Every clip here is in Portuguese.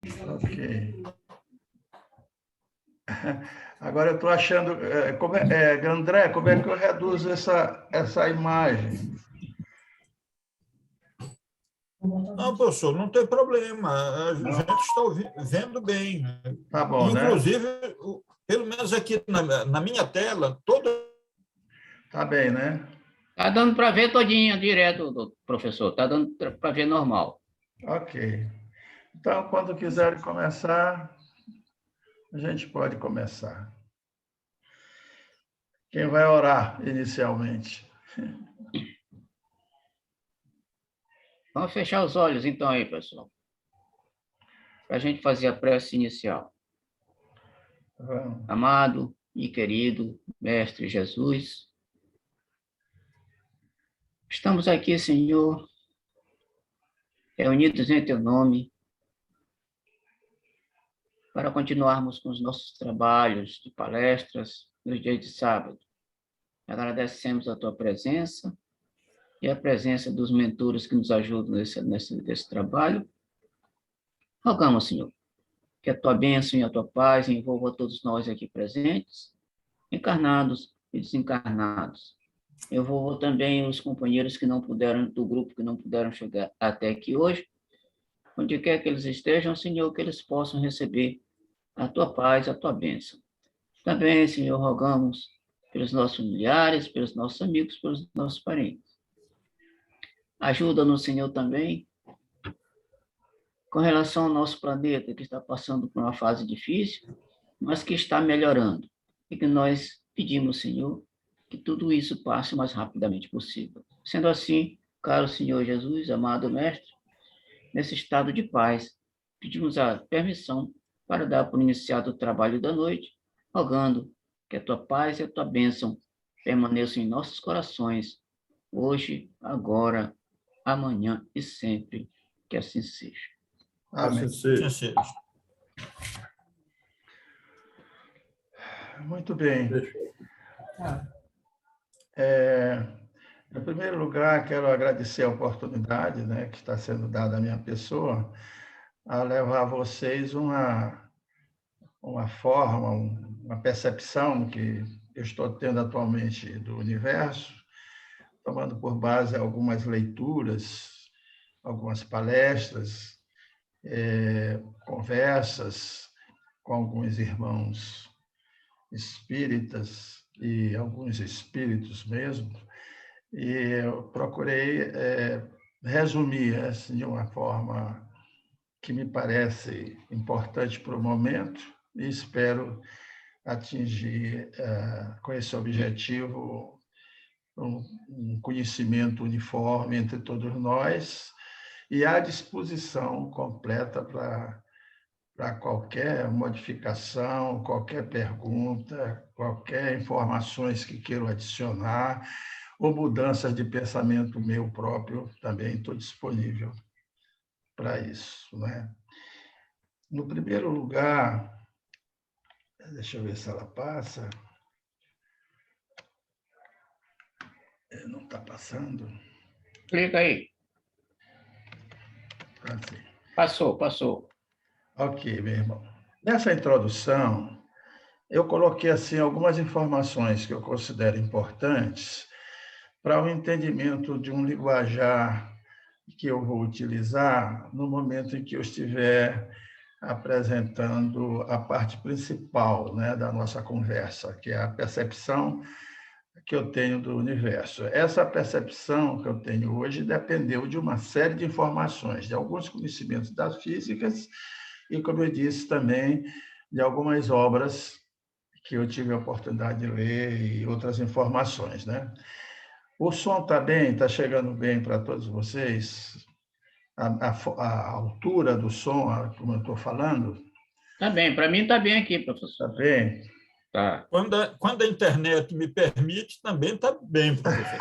Ok. Agora eu estou achando... André, como é que eu reduzo essa imagem? Não, professor, não tem problema. A gente está vendo bem. Tá bom, né? Inclusive, pelo menos aqui na minha tela, todo... Tá bem, né? Tá dando para ver todinha direto, professor. Tá dando para ver normal. Ok. Então, quando quiserem começar, a gente pode começar. Quem vai orar inicialmente? Vamos fechar os olhos, então, aí, pessoal. Para a gente fazer a prece inicial. Vamos. Amado e querido Mestre Jesus, estamos aqui, Senhor, reunidos em Teu nome, para continuarmos com os nossos trabalhos de palestras nos dias de sábado. Agradecemos a Tua presença e a presença dos mentores que nos ajudam nesse trabalho. Rogamos, Senhor, que a Tua bênção e a Tua paz envolva todos nós aqui presentes, encarnados e desencarnados. Eu vou também os companheiros que não puderam, do grupo que não puderam chegar até aqui hoje, onde quer que eles estejam, Senhor, que eles possam receber a Tua paz, a Tua bênção. Também, Senhor, rogamos pelos nossos familiares, pelos nossos amigos, pelos nossos parentes. Ajuda-nos, Senhor, também com relação ao nosso planeta, que está passando por uma fase difícil, mas que está melhorando. E que nós pedimos, Senhor, que tudo isso passe o mais rapidamente possível. Sendo assim, caro Senhor Jesus, amado Mestre, nesse estado de paz, pedimos a permissão para dar por iniciado o trabalho da noite, rogando que a Tua paz e a Tua bênção permaneçam em nossos corações, hoje, agora, amanhã e sempre, que assim seja. Amém. Assim seja. Muito bem. Em primeiro lugar, quero agradecer a oportunidade, né, que está sendo dada à minha pessoa, a levar a vocês uma forma, uma percepção que eu estou tendo atualmente do universo, tomando por base algumas leituras, algumas palestras, conversas com alguns irmãos espíritas e alguns espíritos mesmo, e eu procurei resumir assim, de uma forma que me parece importante para o momento e espero atingir, com esse objetivo, um conhecimento uniforme entre todos nós e à disposição completa para qualquer modificação, qualquer pergunta, qualquer informações que queiram adicionar, ou mudanças de pensamento meu próprio, também estou disponível para isso, né? No primeiro lugar, deixa eu ver se ela passa. Não está passando. Clica aí. Assim. Passou. Ok, meu irmão. Nessa introdução, eu coloquei assim algumas informações que eu considero importantes para o entendimento de um linguajar que eu vou utilizar no momento em que eu estiver apresentando a parte principal, né, da nossa conversa, que é a percepção que eu tenho do universo. Essa percepção que eu tenho hoje dependeu de uma série de informações, de alguns conhecimentos das físicas e, como eu disse, também de algumas obras que eu tive a oportunidade de ler e outras informações, né? O som está bem? Está chegando bem para todos vocês? A altura do som, como eu estou falando? Tá bem, para mim tá bem aqui, professor. Está bem? Tá. Quando a internet me permite, também está bem, professor.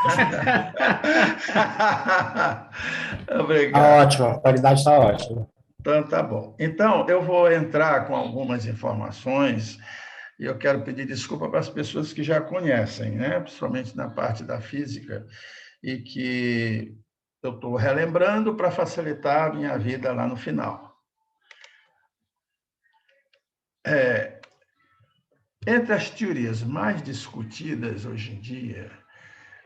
Obrigado. Está ótimo, a qualidade está ótima. Então, tá bom. Então, eu vou entrar com algumas informações e eu quero pedir desculpa para as pessoas que já conhecem, né? Principalmente na parte da física, e que eu estou relembrando para facilitar a minha vida lá no final. Entre as teorias mais discutidas hoje em dia,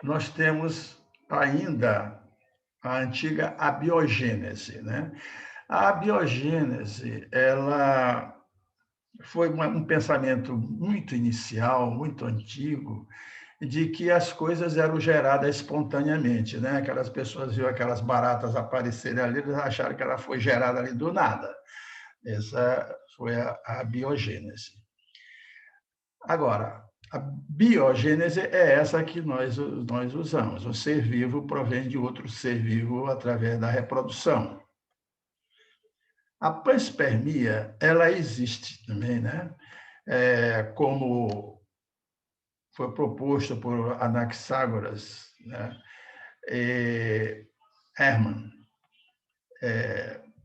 nós temos ainda a antiga abiogênese, né? A abiogênese, ela foi um pensamento muito inicial, muito antigo, de que as coisas eram geradas espontaneamente, né? Aquelas pessoas viam aquelas baratas aparecerem ali, eles acharam que ela foi gerada ali do nada. Essa foi a biogênese. Agora, a biogênese é essa que nós usamos. O ser vivo provém de outro ser vivo através da reprodução. A panspermia, ela existe também, né? Como foi proposto por Anaxágoras, né? Hermann.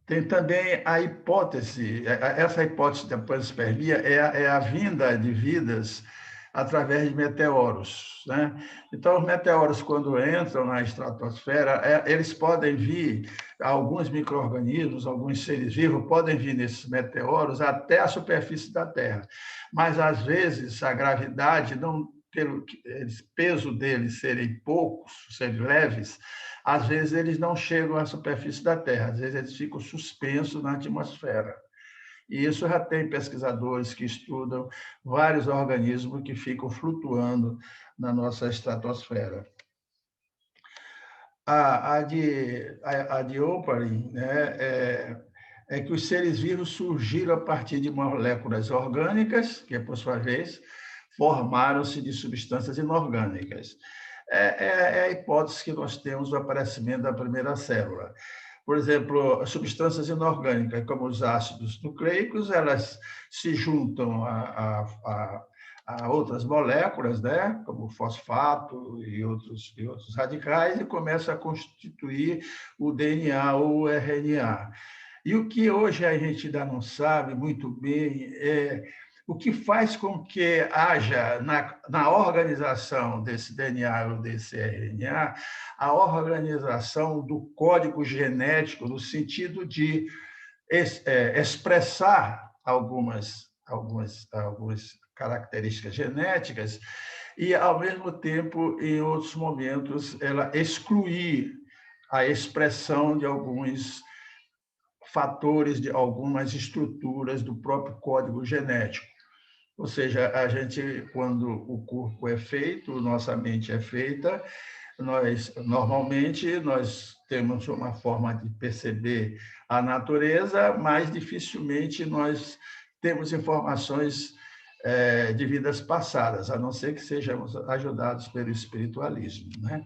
Tem também a hipótese, essa hipótese da panspermia é a vinda de vidas através de meteoros, né? Então, os meteoros, quando entram na estratosfera, eles podem vir, alguns micro-organismos, alguns seres vivos, podem vir nesses meteoros até a superfície da Terra. Mas, às vezes, a gravidade, não, pelo peso deles serem poucos, serem leves, às vezes eles não chegam à superfície da Terra, às vezes eles ficam suspensos na atmosfera. E isso já tem pesquisadores que estudam vários organismos que ficam flutuando na nossa estratosfera. A de Oparin, né, é que os seres vivos surgiram a partir de moléculas orgânicas, que, por sua vez, formaram-se de substâncias inorgânicas. É a hipótese que nós temos do aparecimento da primeira célula. Por exemplo, substâncias inorgânicas, como os ácidos nucleicos, elas se juntam a outras moléculas, né, como o fosfato e outros radicais, e começam a constituir o DNA ou o RNA. E o que hoje a gente ainda não sabe muito bem é o que faz com que haja na organização desse DNA ou desse RNA a organização do código genético, no sentido de expressar algumas características genéticas e, ao mesmo tempo, em outros momentos, ela excluir a expressão de alguns fatores, de algumas estruturas do próprio código genético. Ou seja, a gente, quando o corpo é feito, nossa mente é feita, normalmente nós temos uma forma de perceber a natureza, mas dificilmente nós temos informações de vidas passadas, a não ser que sejamos ajudados pelo espiritualismo, né?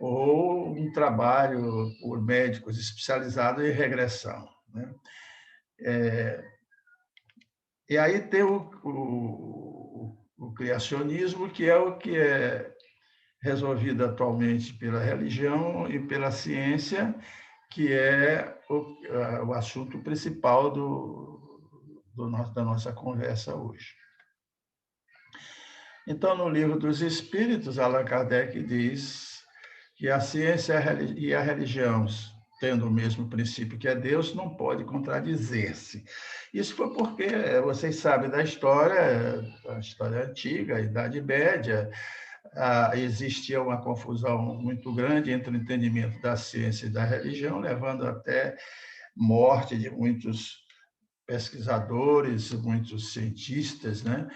Ou um trabalho por médicos especializados em regressão, né? E aí tem o criacionismo, que é o que é resolvido atualmente pela religião e pela ciência, que é o assunto principal da nossa conversa hoje. Então, no Livro dos Espíritos, Allan Kardec diz que a ciência e a religião, tendo o mesmo princípio que é Deus, não pode contradizer-se. Isso foi porque, vocês sabem da história, a história antiga, a Idade Média, existia uma confusão muito grande entre o entendimento da ciência e da religião, levando até morte de muitos pesquisadores, muitos cientistas, né?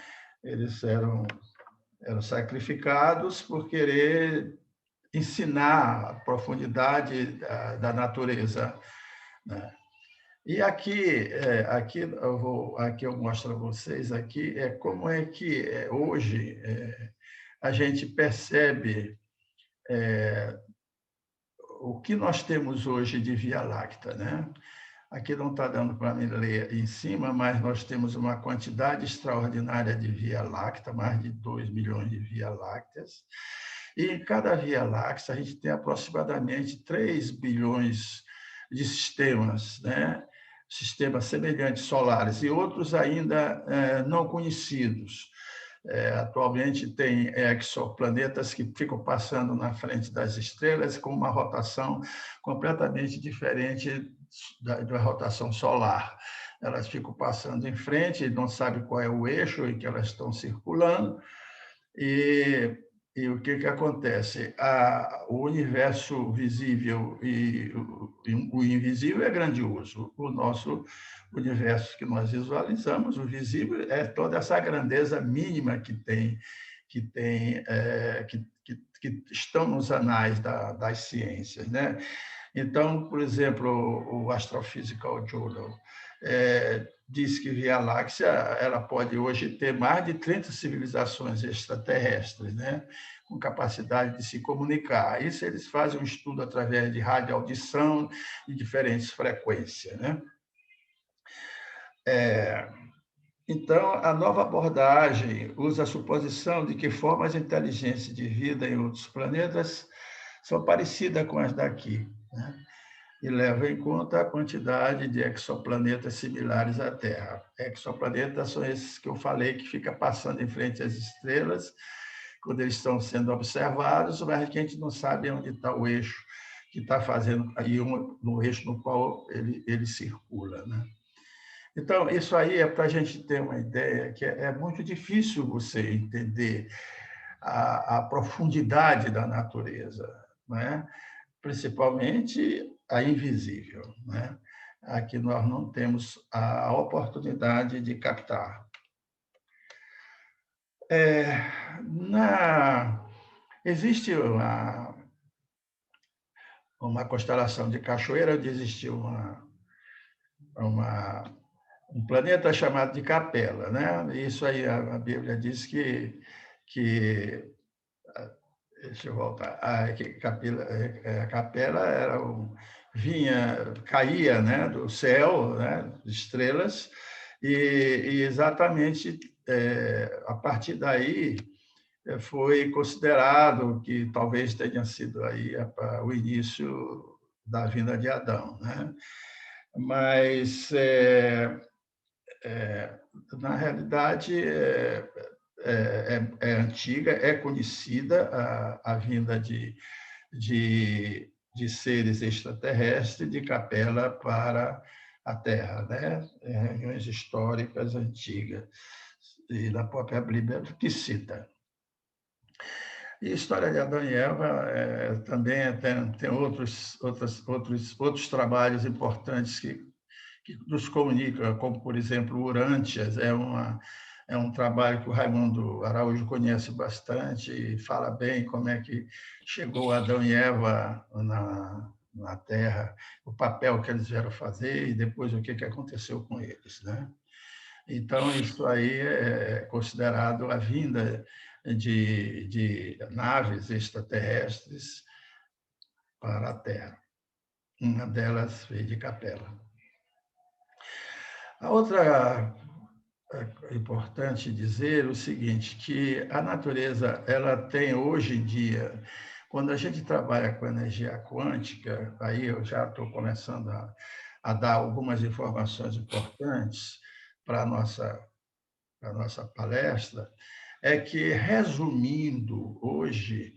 Eles eram sacrificados por querer ensinar a profundidade da natureza, né? E aqui eu mostro a vocês aqui como é que hoje a gente percebe o que nós temos hoje de Via Láctea, né? Aqui não está dando para me ler em cima, mas nós temos uma quantidade extraordinária de Via Láctea, mais de 2 milhões de Via Lácteas. E em cada Via Láctea a gente tem aproximadamente 3 bilhões de sistemas, né? Sistemas semelhantes solares e outros ainda não conhecidos. Atualmente tem exoplanetas que ficam passando na frente das estrelas com uma rotação completamente diferente da rotação solar. elas ficam passando em frente, não sabe qual é o eixo em que elas estão circulando, e o que acontece? O universo visível e o invisível é grandioso. O nosso universo que nós visualizamos, o visível, é toda essa grandeza mínima que estão nos anais das ciências, né? Então, por exemplo, o Astrophysical Journal diz que Via Láctea ela pode hoje ter mais de 30 civilizações extraterrestres, né? Com capacidade de se comunicar. Isso eles fazem um estudo através de radioaudição e diferentes frequências, né? Então, a nova abordagem usa a suposição de que formas inteligentes de vida em outros planetas são parecidas com as daqui, né? E leva em conta a quantidade de exoplanetas similares à Terra. Exoplanetas são esses que eu falei, que fica passando em frente às estrelas, quando eles estão sendo observados, mas que a gente não sabe onde está o eixo que está fazendo, aí no eixo no qual ele circula, né? Então, isso aí é para a gente ter uma ideia que é muito difícil você entender a profundidade da natureza, né? Principalmente a invisível, né? A que nós não temos a oportunidade de captar. Existe uma constelação de Cachoeira, onde existe um planeta chamado de Capela, né? Isso aí a Bíblia diz que deixa eu voltar. A Capela era caía, né, do céu, né, de estrelas, e exatamente a partir daí foi considerado que talvez tenha sido aí o início da vinda de Adão, né? Mas na realidade é antiga, é conhecida a vinda de seres extraterrestres de Capela para a Terra, né? Reuniões históricas antigas, e da própria Bíblia que cita. E a história de Adão e Eva também tem outros trabalhos importantes que nos comunicam, como, por exemplo, Urântias, é um trabalho que o Raimundo Araújo conhece bastante e fala bem como é que chegou Adão e Eva na Terra, o papel que eles vieram fazer e depois o que aconteceu com eles, né? Então, isso aí é considerado a vinda de naves extraterrestres para a Terra. Uma delas veio de Capela. A outra é importante dizer o seguinte, que a natureza ela tem hoje em dia, quando a gente trabalha com energia quântica, aí eu já estou começando a dar algumas informações importantes para a nossa palestra, é que, resumindo, hoje,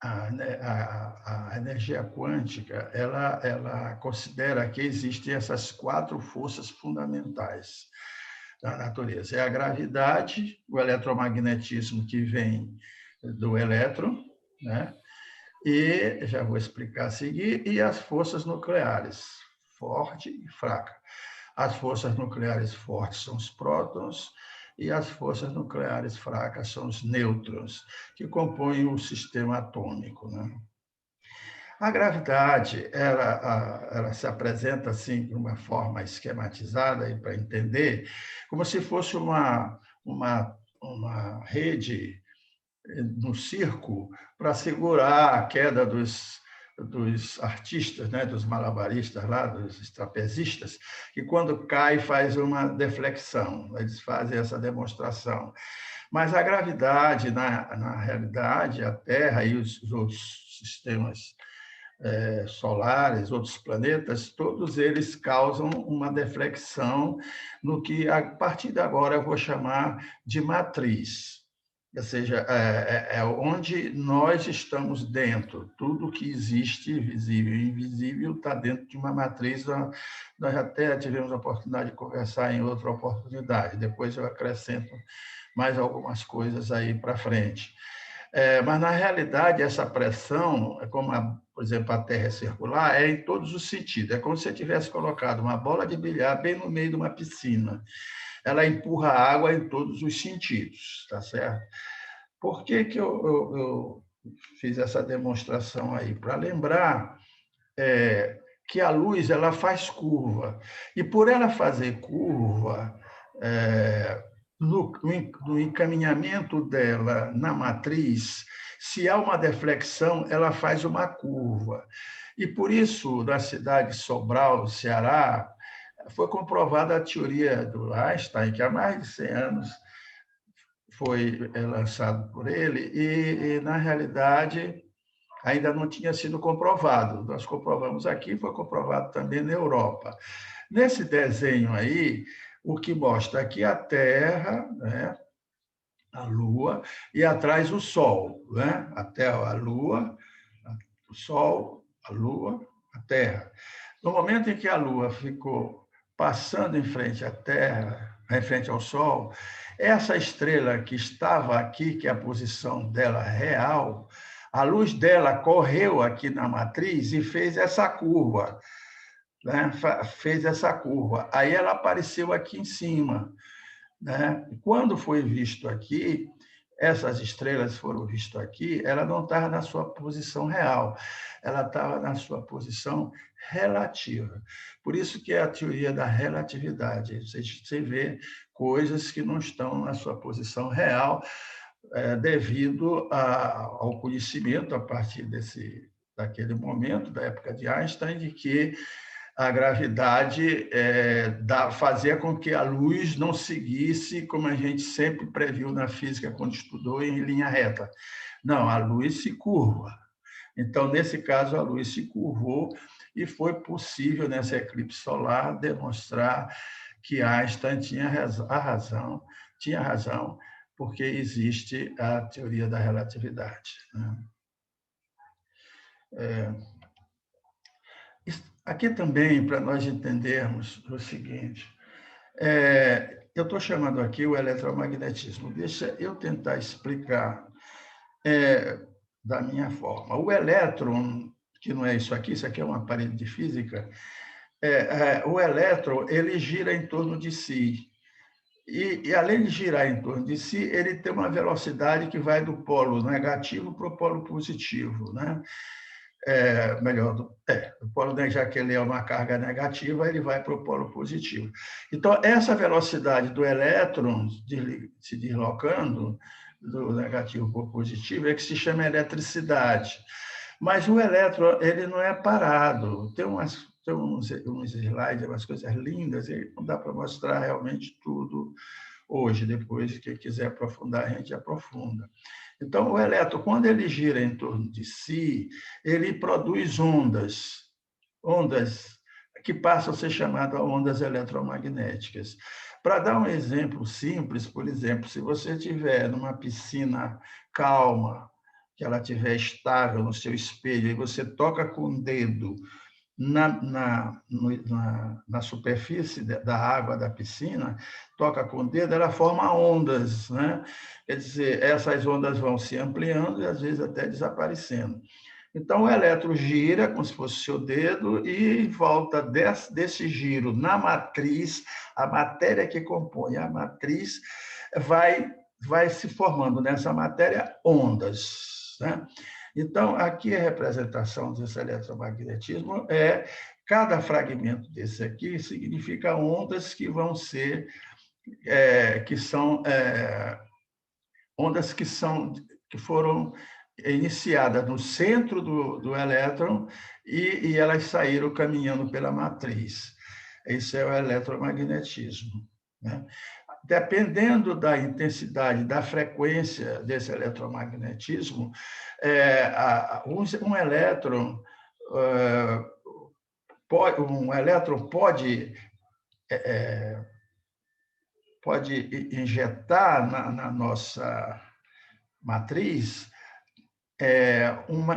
a energia quântica ela considera que existem essas 4 forças fundamentais da natureza. É a gravidade, o eletromagnetismo que vem do elétron, né? E, já vou explicar a seguir, e as forças nucleares, forte e fraca. As forças nucleares fortes são os prótons, e as forças nucleares fracas são os nêutrons, que compõem o sistema atômico, né? A gravidade ela se apresenta assim de uma forma esquematizada para entender, como se fosse uma rede no circo para segurar a queda dos artistas, né, dos malabaristas lá, dos trapezistas, que quando cai faz uma deflexão, eles fazem essa demonstração. Mas a gravidade, na realidade, a Terra e os outros sistemas solares, outros planetas, todos eles causam uma deflexão no que, a partir de agora, eu vou chamar de matriz. Ou seja, é onde nós estamos dentro. Tudo que existe, visível e invisível, está dentro de uma matriz. Nós até tivemos a oportunidade de conversar em outra oportunidade. Depois eu acrescento mais algumas coisas aí para frente. Mas, na realidade, essa pressão, como, por exemplo, a Terra é circular, é em todos os sentidos. É como se você tivesse colocado uma bola de bilhar bem no meio de uma piscina. Ela empurra a água em todos os sentidos, tá certo? Por que eu fiz essa demonstração aí? Para lembrar que a luz ela faz curva. E, por ela fazer curva, no encaminhamento dela na matriz, se há uma deflexão, ela faz uma curva. E, por isso, na cidade de Sobral, Ceará, foi comprovada a teoria do Einstein, que há mais de 100 anos foi lançado por ele, e na realidade, ainda não tinha sido comprovado. Nós comprovamos aqui, foi comprovado também na Europa. Nesse desenho aí, o que mostra aqui a Terra, né, a Lua, e atrás o Sol, né? A Terra, a Lua, o Sol, a Lua, a Terra. No momento em que a Lua ficou passando em frente à Terra, em frente ao Sol, essa estrela que estava aqui, que é a posição dela real, a luz dela correu aqui na matriz e fez essa curva, né? Fez essa curva. Aí ela apareceu aqui em cima, né? Quando foi visto aqui, essas estrelas foram vistas aqui, ela não estava na sua posição real, ela estava na sua posição relativa. Por isso que é a teoria da relatividade. Você vê coisas que não estão na sua posição real, devido ao conhecimento, a partir daquele momento, da época de Einstein, de que a gravidade fazia com que a luz não seguisse, como a gente sempre previu na física, quando estudou, em linha reta. Não, a luz se curva. Então, nesse caso, a luz se curvou e foi possível, nesse eclipse solar, demonstrar que Einstein tinha razão, porque existe a teoria da relatividade, né? Aqui também, para nós entendermos o seguinte, eu estou chamando aqui o eletromagnetismo. Deixa eu tentar explicar da minha forma. O elétron, que não é isso aqui é um aparelho de física, o elétron ele gira em torno de si. E, além de girar em torno de si, ele tem uma velocidade que vai do polo negativo para o polo positivo, né? Do polo, já que ele é uma carga negativa, ele vai para o polo positivo. Então, essa velocidade do elétron se deslocando do negativo para o positivo é que se chama eletricidade. Mas o elétron ele não é parado. Tem uns slides, umas coisas lindas, e não dá para mostrar realmente tudo hoje. Depois, quem quiser aprofundar, a gente aprofunda. Então, o elétron, quando ele gira em torno de si, ele produz ondas que passam a ser chamadas ondas eletromagnéticas. Para dar um exemplo simples, por exemplo, se você estiver numa piscina calma, que ela estiver estável no seu espelho, e você toca com o dedo na superfície da água da piscina, toca com o dedo, ela forma ondas, né? Quer dizer, essas ondas vão se ampliando e, às vezes, até desaparecendo. Então, o elétron gira, como se fosse o seu dedo, e, em volta desse giro na matriz, a matéria que compõe a matriz vai se formando nessa matéria ondas, né? Então, aqui a representação desse eletromagnetismo cada fragmento desse aqui significa ondas que vão ser, que são ondas que foram iniciadas no centro do elétron e elas saíram caminhando pela matriz. Esse é o eletromagnetismo, né? Dependendo da intensidade, da frequência desse eletromagnetismo, um elétron pode injetar na nossa matriz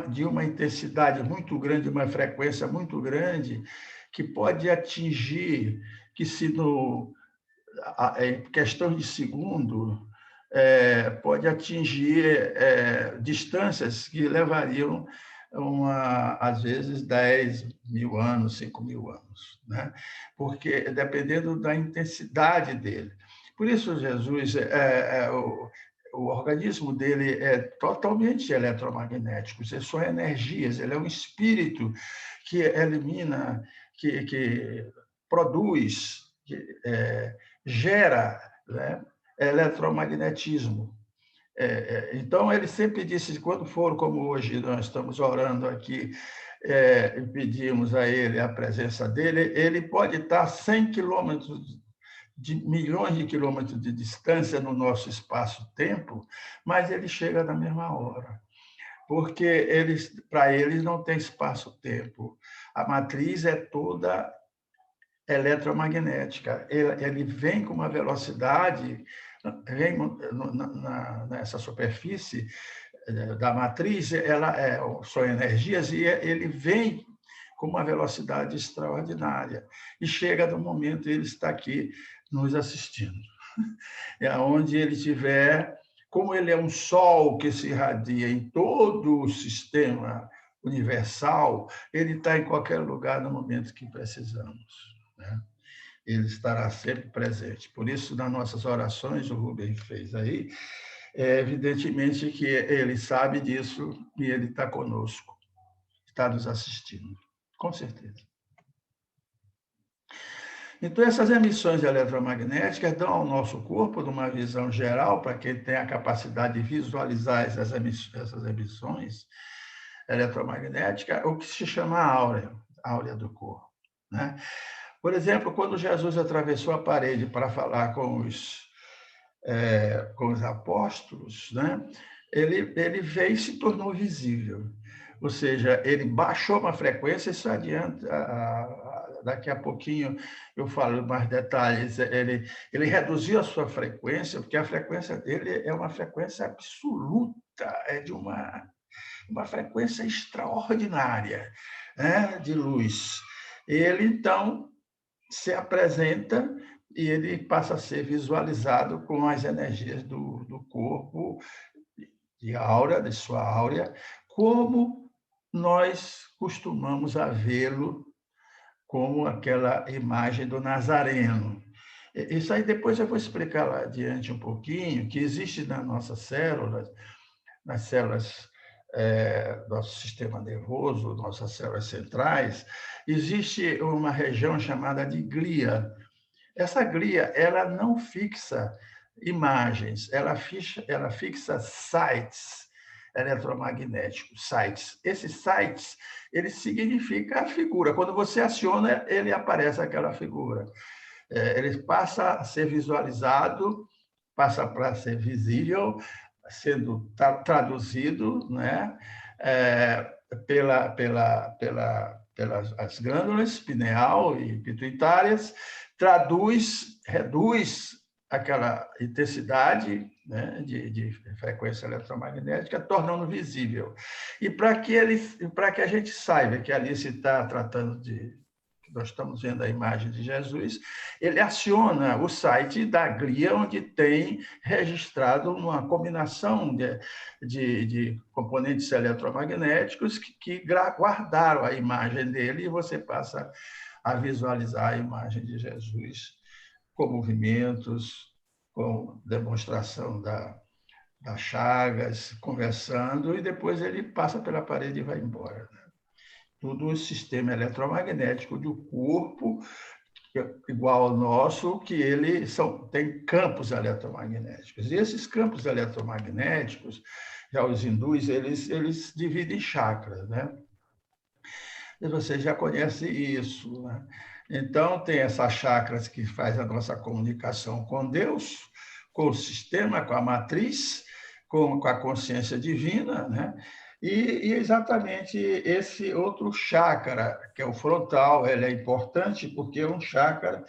de uma intensidade muito grande, uma frequência muito grande, que pode atingir, que se em questão de segundo, pode atingir distâncias que levariam, às vezes, 10.000 anos, 5.000 anos, né? Porque dependendo da intensidade dele. Por isso, Jesus, o organismo dele é totalmente eletromagnético, são energias, ele é um espírito que elimina, que produz, que gera, né, eletromagnetismo. Então, ele sempre disse, quando for como hoje nós estamos orando aqui, e pedimos a ele a presença dele, ele pode estar a 100 quilômetros, de milhões de quilômetros de distância no nosso espaço-tempo, mas ele chega na mesma hora, porque para eles não tem espaço-tempo. A matriz é toda eletromagnética. Ele vem com uma velocidade, vem nessa superfície da matriz, são energias, e ele vem com uma velocidade extraordinária. E chega no momento, ele está aqui nos assistindo. Onde ele estiver, como ele é um sol que se irradia em todo o sistema universal, ele está em qualquer lugar no momento que precisamos, né? Ele estará sempre presente. Por isso, nas nossas orações, o Rubem fez aí, evidentemente que ele sabe disso e ele está conosco, está nos assistindo, com certeza. Então, essas emissões eletromagnéticas dão ao nosso corpo, numa visão geral, para quem tem a capacidade de visualizar essas emissões eletromagnéticas, o que se chama áurea do corpo, né? Por exemplo, quando Jesus atravessou a parede para falar com os apóstolos, né? Ele veio e se tornou visível. Ou seja, ele baixou uma frequência, isso adianta, daqui a pouquinho eu falo mais detalhes, ele reduziu a sua frequência, porque a frequência dele é uma frequência absoluta, é de uma frequência extraordinária, né, de luz. Ele, então, se apresenta e ele passa a ser visualizado com as energias do corpo, de sua áurea, como nós costumamos a vê-lo, como aquela imagem do Nazareno. Isso aí depois eu vou explicar lá adiante um pouquinho, que existe nas nossas células, nas células do nosso sistema nervoso, nossas células centrais, existe uma região chamada de glia. Essa glia, ela não fixa imagens, ela fixa sites eletromagnéticos, sites. Esses sites, ele significa a figura. Quando você aciona, ele aparece aquela figura. Ele passa a ser visualizado, passa para ser visível, sendo traduzido, né, pelas glândulas pineal e pituitárias, reduz aquela intensidade, né, de frequência eletromagnética, tornando visível. E para que a gente saiba que ali se está tratando nós estamos vendo a imagem de Jesus, ele aciona o site da glia, onde tem registrado uma combinação de componentes eletromagnéticos que guardaram a imagem dele, e você passa a visualizar a imagem de Jesus com movimentos, com demonstração das chagas, conversando, e depois ele passa pela parede e vai embora, né? Todo o sistema eletromagnético do corpo, igual ao nosso, que tem campos eletromagnéticos. E esses campos eletromagnéticos, já os hindus, eles dividem em chakras, né? E você já conhece isso, né? Então, tem essas chakras que faz a nossa comunicação com Deus, com o sistema, com a matriz, com a consciência divina, né? E exatamente esse outro chakra, que é o frontal, ele é importante porque é um chakra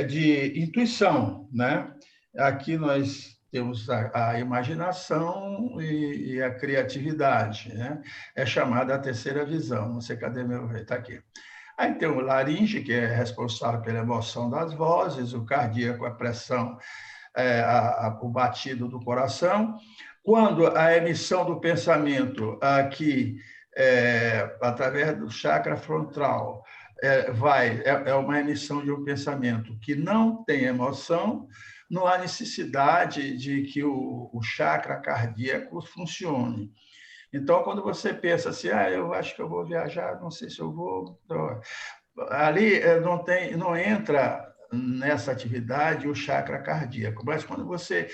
de intuição, né? Aqui nós temos a imaginação e a criatividade, né? É chamada a terceira visão. Não sei cadê meu... Está aqui. Aí tem o laringe, que é responsável pela emoção das vozes, o cardíaco, a pressão, o batido do coração. Quando a emissão do pensamento aqui, através do chakra frontal, é uma emissão de um pensamento que não tem emoção, não há necessidade de que o chakra cardíaco funcione. Então, quando você pensa assim, eu acho que eu vou viajar, não sei se eu vou... Ali não entra nessa atividade o chakra cardíaco. Mas quando você...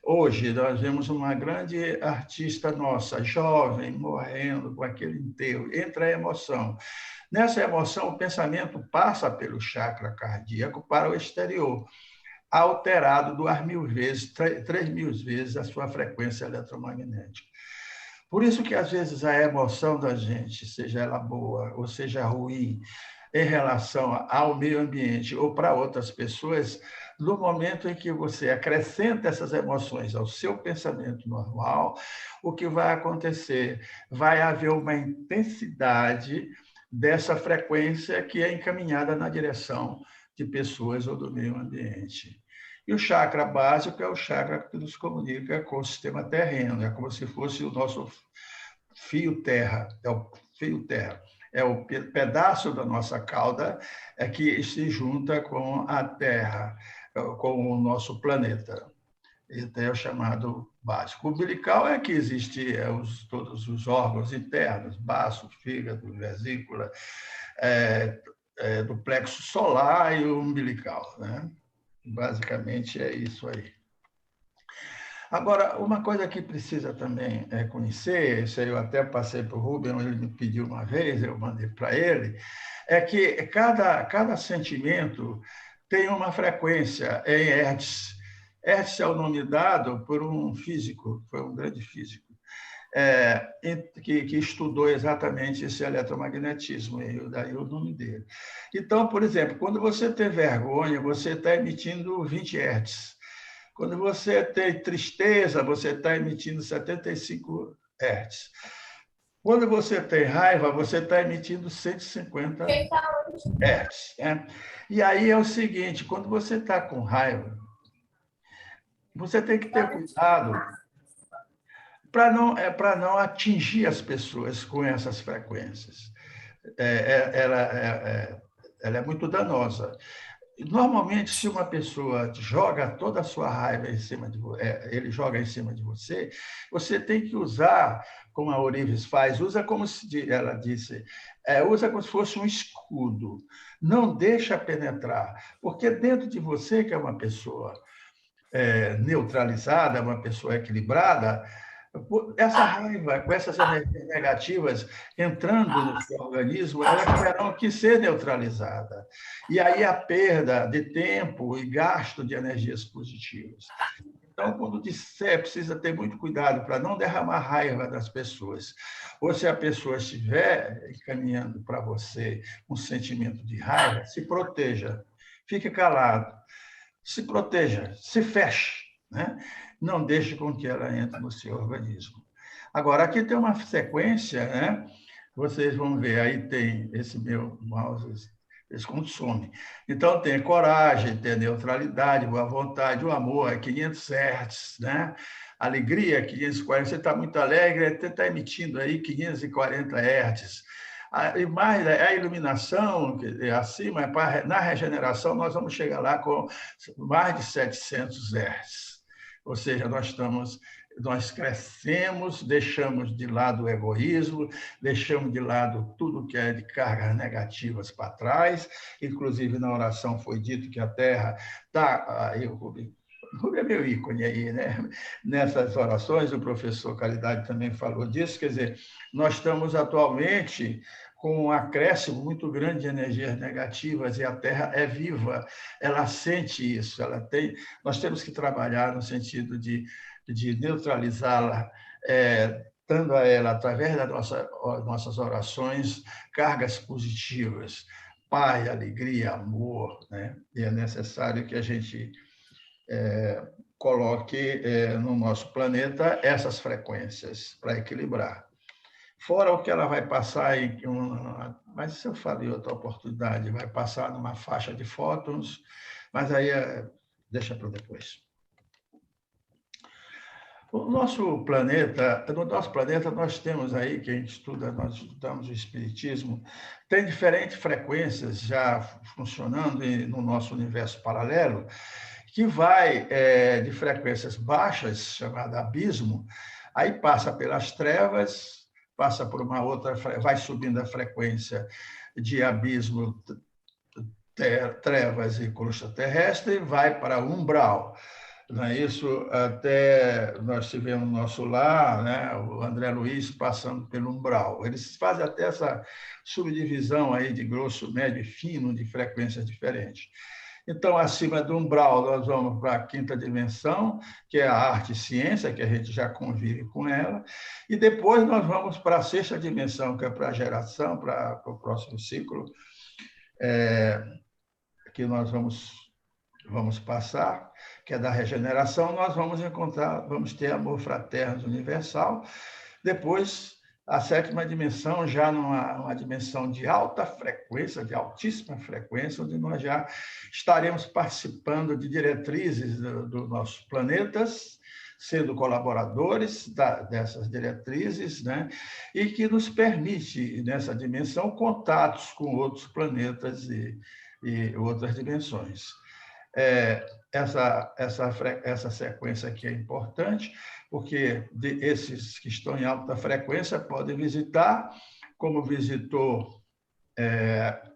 Hoje, nós vemos uma grande artista nossa, jovem, morrendo com aquele enterro, entra a emoção. Nessa emoção, o pensamento passa pelo chakra cardíaco para o exterior, alterado 2.000 vezes, 3.000 vezes a sua frequência eletromagnética. Por isso que, às vezes, a emoção da gente, seja ela boa ou seja ruim, em relação ao meio ambiente ou para outras pessoas, no momento em que você acrescenta essas emoções ao seu pensamento normal, o que vai acontecer? Vai haver uma intensidade dessa frequência que é encaminhada na direção de pessoas ou do meio ambiente. E o chakra básico é o chakra que nos comunica com o sistema terreno, é como se fosse o nosso fio terra, é o fio terra. É o pedaço da nossa cauda que se junta com a Terra, com o nosso planeta. Então, é o chamado básico. O umbilical é que existe todos os órgãos internos, baço, fígado, vesícula, do plexo solar e o umbilical, né? Basicamente é isso aí. Agora, uma coisa que precisa também conhecer, isso aí eu até passei para o Rubem, ele me pediu uma vez, eu mandei para ele, é que cada sentimento tem uma frequência em hertz. Hertz é o nome dado por um físico, foi um grande físico, que estudou exatamente esse eletromagnetismo, e daí o nome dele. Então, por exemplo, quando você tem vergonha, você está emitindo 20 hertz. Quando você tem tristeza, você está emitindo 75 Hz. Quando você tem raiva, você está emitindo 150 Hz. Né? E aí é o seguinte, quando você está com raiva, você tem que ter cuidado para não atingir as pessoas com essas frequências. Ela é muito danosa. Normalmente, se uma pessoa joga toda a sua raiva em cima de ele joga em cima de você, você tem que usar, como a Orives faz, usa como se ela disse, usa como se fosse um escudo. Não deixa penetrar, porque dentro de você, que é uma pessoa neutralizada, uma pessoa equilibrada, essa raiva, com essas energias negativas entrando no seu organismo, elas terão que ser neutralizadas. E aí a perda de tempo e gasto de energias positivas. Então, quando disser, precisa ter muito cuidado para não derramar raiva das pessoas. Ou se a pessoa estiver encaminhando para você um sentimento de raiva, se proteja, fique calado, se proteja, se feche, né? Não deixe com que ela entre no seu organismo. Agora, aqui tem uma sequência, né? Vocês vão ver, aí tem esse meu mouse, eles consomem. Então, tem coragem, tem neutralidade, boa vontade, o amor é 500 Hz, né? Alegria, 540. Você está muito alegre, você está emitindo aí 540 Hz. E mais a iluminação, acima, na regeneração, nós vamos chegar lá com mais de 700 Hz. Ou seja, nós crescemos, deixamos de lado o egoísmo, deixamos de lado tudo que é de cargas negativas para trás. Inclusive, na oração foi dito que a Terra está... O Rubem é meu ícone aí, né? Nessas orações, o professor Caridade também falou disso. Quer dizer, nós estamos atualmente com um acréscimo muito grande de energias negativas, e a Terra é viva, ela sente isso, nós temos que trabalhar no sentido de neutralizá-la, dando a ela, através das nossas orações, cargas positivas, paz, alegria, amor, né? E é necessário que a gente coloque no nosso planeta essas frequências para equilibrar. Fora o que ela vai passar mas isso eu falei em outra oportunidade, vai passar numa faixa de fótons, mas aí deixa para depois. No nosso planeta nós temos aí, que a gente estuda, nós estudamos o espiritismo, tem diferentes frequências já funcionando no nosso universo paralelo, que vai de frequências baixas, chamada abismo, aí passa pelas trevas, passa por uma outra, vai subindo a frequência de abismo, trevas e crosta terrestre, vai para umbral. Não é isso? Até nós tivemos no nosso lar, né, o André Luiz passando pelo umbral. Eles fazem até essa subdivisão aí de grosso, médio e fino, de frequências diferentes. Então, acima do umbral, nós vamos para a quinta dimensão, que é a arte e ciência, que a gente já convive com ela, e depois nós vamos para a sexta dimensão, que é para a geração, para o próximo ciclo, que nós vamos passar, que é da regeneração, nós vamos ter amor fraterno universal. Depois, a sétima dimensão, já numa dimensão de alta frequência, de altíssima frequência, onde nós já estaremos participando de diretrizes dos nossos planetas, sendo colaboradores dessas diretrizes, né? E que nos permite, nessa dimensão, contatos com outros planetas e outras dimensões. Essa sequência aqui é importante, porque esses que estão em alta frequência podem visitar, como visitou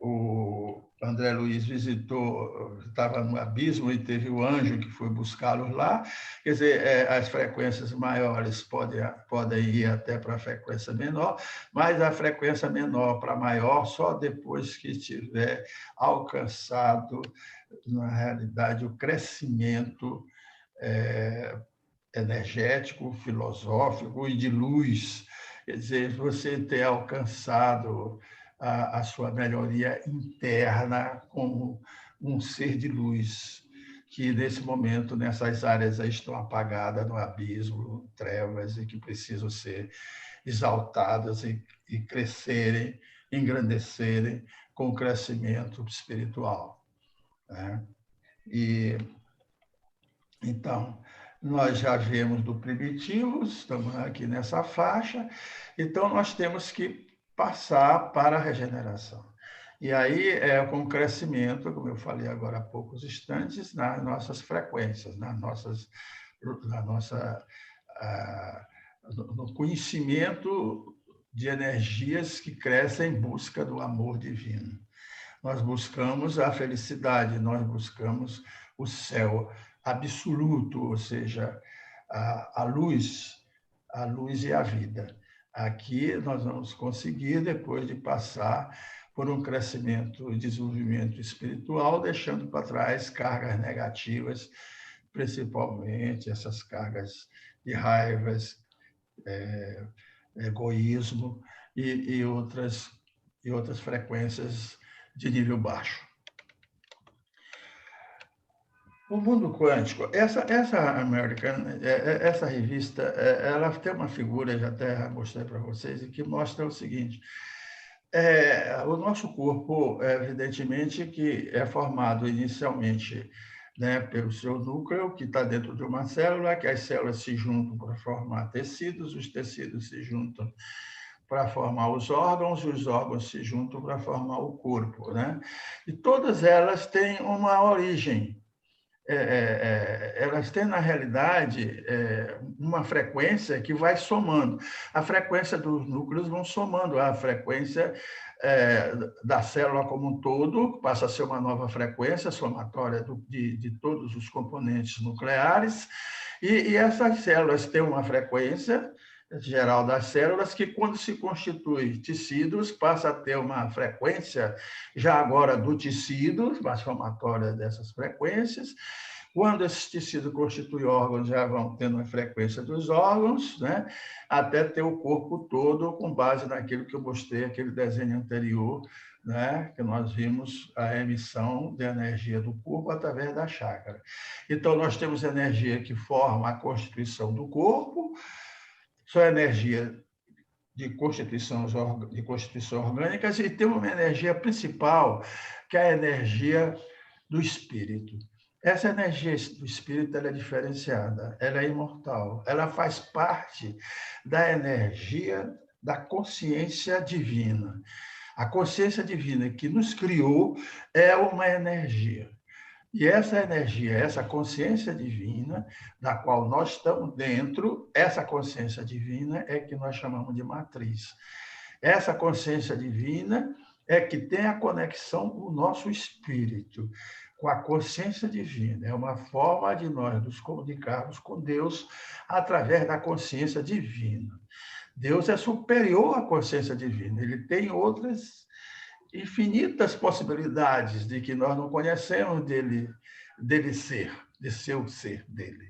o André Luiz estava no abismo e teve o anjo que foi buscá-los lá. Quer dizer, as frequências maiores podem ir até para a frequência menor, mas a frequência menor para maior só depois que tiver alcançado, na realidade, o crescimento energético, filosófico e de luz. Quer dizer, você ter alcançado a sua melhoria interna como um ser de luz, que nesse momento, nessas áreas aí estão apagadas no abismo, trevas, e que precisam ser exaltadas e crescerem, engrandecerem com o crescimento espiritual, né? Então, nós já vemos do primitivo, estamos aqui nessa faixa, então nós temos que passar para a regeneração. E aí com o crescimento, como eu falei agora há poucos instantes, nas nossas frequências, no conhecimento de energias que crescem em busca do amor divino. Nós buscamos a felicidade, nós buscamos o céu absoluto, ou seja, a luz e a vida. Aqui nós vamos conseguir, depois de passar por um crescimento e desenvolvimento espiritual, deixando para trás cargas negativas, principalmente essas cargas de raivas, egoísmo e outras frequências de nível baixo. O mundo quântico, essa American, essa revista, ela tem uma figura, já até mostrei para vocês, que mostra o seguinte: o nosso corpo, evidentemente, que é formado inicialmente, né, pelo seu núcleo, que está dentro de uma célula, que as células se juntam para formar tecidos, os tecidos se juntam para formar os órgãos se juntam para formar o corpo, né? E todas elas têm uma origem. Elas têm, na realidade, uma frequência que vai somando. A frequência dos núcleos vão somando a frequência da célula como um todo, passa a ser uma nova frequência somatória de todos os componentes nucleares, e essas células têm uma frequência geral das células, que quando se constitui tecidos, passa a ter uma frequência já agora do tecido, uma somatória dessas frequências. Quando esses tecidos constituem órgãos, já vão tendo a frequência dos órgãos, né? Até ter o corpo todo, com base naquilo que eu mostrei, aquele desenho anterior, né? Que nós vimos a emissão de energia do corpo através da chácara. Então, nós temos energia que forma a constituição do corpo, só energia de constituição orgânicas, e temos uma energia principal, que é a energia do espírito. Essa energia do espírito ela é diferenciada, ela é imortal, ela faz parte da energia da consciência divina. A consciência divina que nos criou é uma energia. E essa energia, essa consciência divina, da qual nós estamos dentro, essa consciência divina é que nós chamamos de matriz. Essa consciência divina é que tem a conexão com o nosso espírito, com a consciência divina. É uma forma de nós nos comunicarmos com Deus através da consciência divina. Deus é superior à consciência divina, ele tem outras infinitas possibilidades de que nós não conhecemos dele ser, de seu ser dele.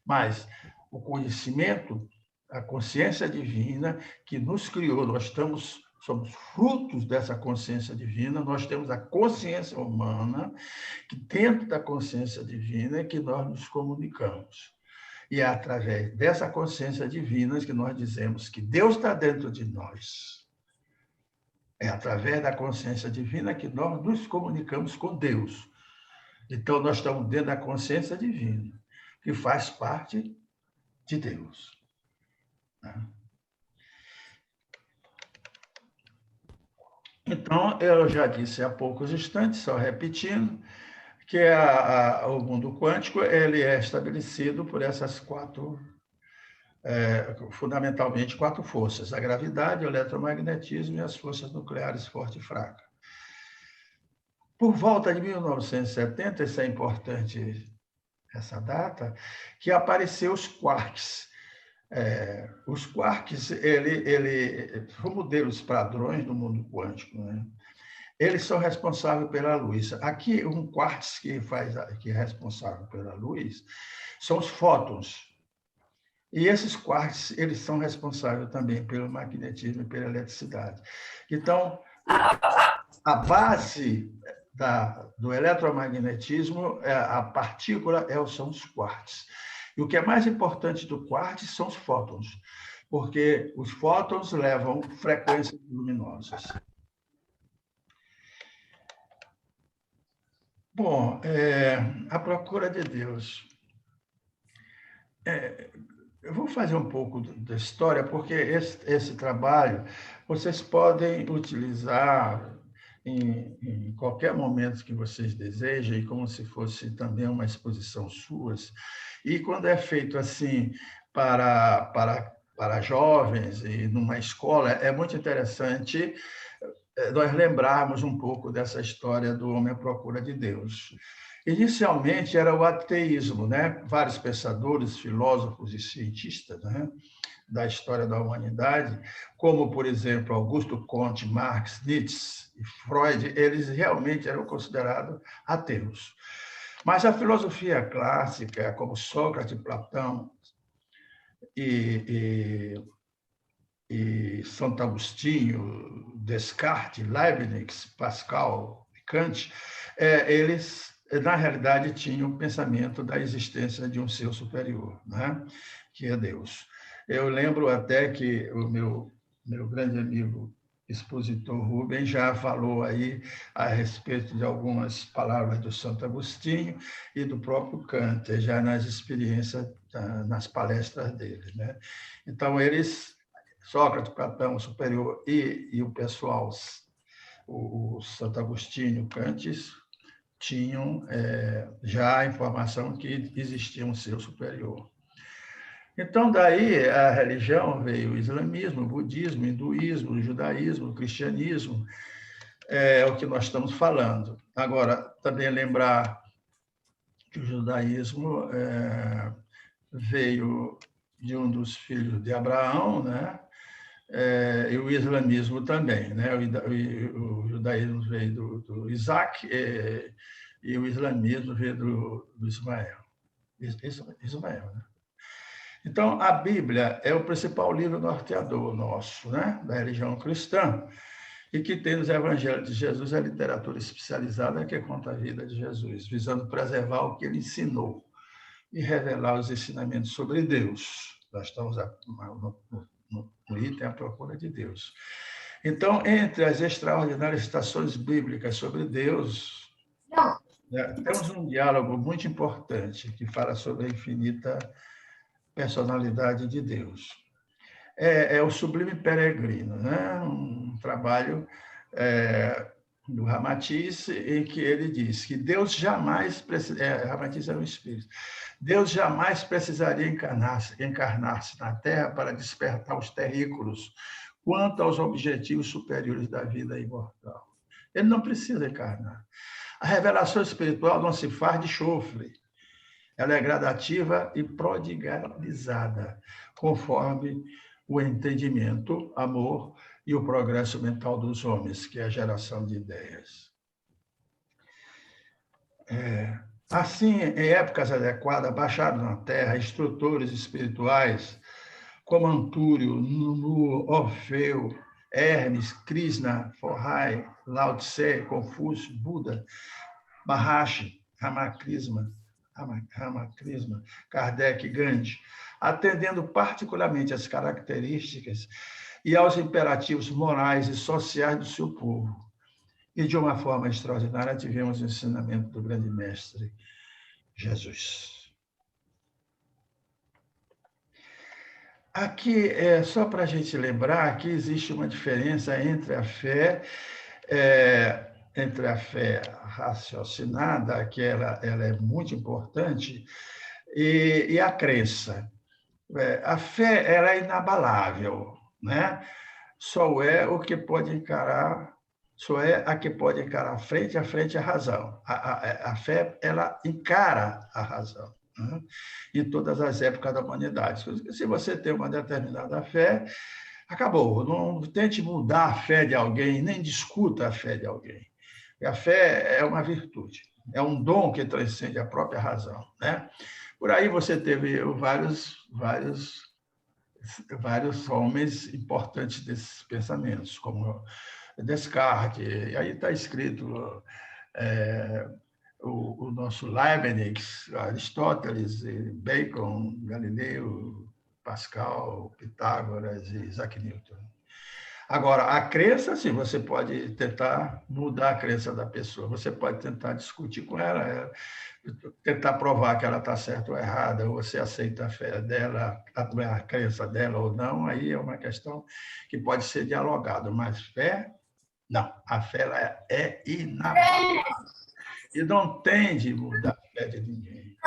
Mas o conhecimento, a consciência divina que nos criou, nós somos frutos dessa consciência divina, nós temos a consciência humana, que dentro da consciência divina é que nós nos comunicamos. E é através dessa consciência divina que nós dizemos que Deus está dentro de nós. É através da consciência divina que nós nos comunicamos com Deus. Então, nós estamos dentro da consciência divina, que faz parte de Deus. Então, eu já disse há poucos instantes, só repetindo, que o mundo quântico ele é estabelecido por essas fundamentalmente quatro forças: a gravidade, o eletromagnetismo e as forças nucleares forte e fraca. Por volta de 1970, isso é importante, essa data, que apareceu os quarks. Os quarks, são modelos padrões do mundo quântico, né? Eles são responsáveis pela luz. Aqui, um quartz que é responsável pela luz são os fótons. E esses quarks, eles são responsáveis também pelo magnetismo e pela eletricidade. Então, a base do eletromagnetismo, a partícula, são os quarks. E o que é mais importante do quartz são os fótons, porque os fótons levam frequências luminosas. Bom, a procura de Deus. Eu vou fazer um pouco da história, porque esse trabalho vocês podem utilizar em qualquer momento que vocês desejem, como se fosse também uma exposição suas. E quando é feito assim para jovens e numa escola, é muito interessante nós lembrarmos um pouco dessa história do homem à procura de Deus. Inicialmente era o ateísmo, né? Vários pensadores, filósofos e cientistas, né, da história da humanidade, como, por exemplo, Augusto Comte, Marx, Nietzsche e Freud, eles realmente eram considerados ateus. Mas a filosofia clássica, como Sócrates, Platão e Santo Agostinho, Descartes, Leibniz, Pascal e Kant, eles, na realidade, tinham o pensamento da existência de um ser superior, né? Que é Deus. Eu lembro até que o meu grande amigo expositor Rubens já falou aí a respeito de algumas palavras do Santo Agostinho e do próprio Kant, já nas experiências, nas palestras dele, né? Então, Sócrates, Platão, superior e o pessoal, o Santo Agostinho, Kant, tinham já a informação que existia um ser superior. Então, daí a religião veio o islamismo, o budismo, o hinduísmo, o judaísmo, o cristianismo, é o que nós estamos falando. Agora, também lembrar que o judaísmo veio de um dos filhos de Abraão, né? E o islamismo também, né? O judaísmo veio do Isaac e o islamismo veio do Ismael. Ismael, né? Então, a Bíblia é o principal livro norteador nosso, né? Da religião cristã. e que tem nos evangelhos de Jesus a literatura especializada que conta a vida de Jesus, visando preservar o que ele ensinou e revelar os ensinamentos sobre Deus. Nós estamos no item à procura de Deus. Então, entre as extraordinárias citações bíblicas sobre Deus, temos um diálogo muito importante que fala sobre a infinita personalidade de Deus. É o Sublime Peregrino, né? Um trabalho do Ramatiz, em que ele diz que Deus jamais Ramatiz é um espírito. Deus jamais precisaria encarnar-se na Terra para despertar os terrícolos quanto aos objetivos superiores da vida imortal. Ele não precisa encarnar. A revelação espiritual não se faz de chofre. Ela é gradativa e prodigalizada, conforme o entendimento, amor e o progresso mental dos homens, que é a geração de ideias. Assim, em épocas adequadas, baixaram na Terra instrutores espirituais como Antúrio, Nunu, Orfeu, Hermes, Krishna, Forrai, Lao Tse, Confúcio, Buda, Maharshi, Ramakrisma, Kardec, Gandhi, atendendo particularmente às características e aos imperativos morais e sociais do seu povo. E, de uma forma extraordinária, tivemos o ensinamento do grande mestre Jesus. Aqui, só para a gente lembrar que existe uma diferença entre a fé raciocinada, que ela é muito importante, e a crença. A fé ela é inabalável, né? Só é o que pode encarar, só é a que pode encarar frente a frente a razão. A fé ela encara a razão, né? Em todas as épocas da humanidade. Se você tem uma determinada fé, acabou. Não tente mudar a fé de alguém, nem discuta a fé de alguém. A fé é uma virtude, é um dom que transcende a própria razão, né? Por aí você teve vários homens importantes desses pensamentos, como Descartes, e aí está escrito o nosso Leibniz, Aristóteles, Bacon, Galileu, Pascal, Pitágoras e Isaac Newton. Agora, a crença, sim, você pode tentar mudar a crença da pessoa, você pode tentar discutir com ela, tentar provar que ela está certa ou errada, ou você aceita a fé dela, a crença dela ou não, aí é uma questão que pode ser dialogada, mas fé, não, a fé ela é inabalável. E não tem de mudar a fé de ninguém.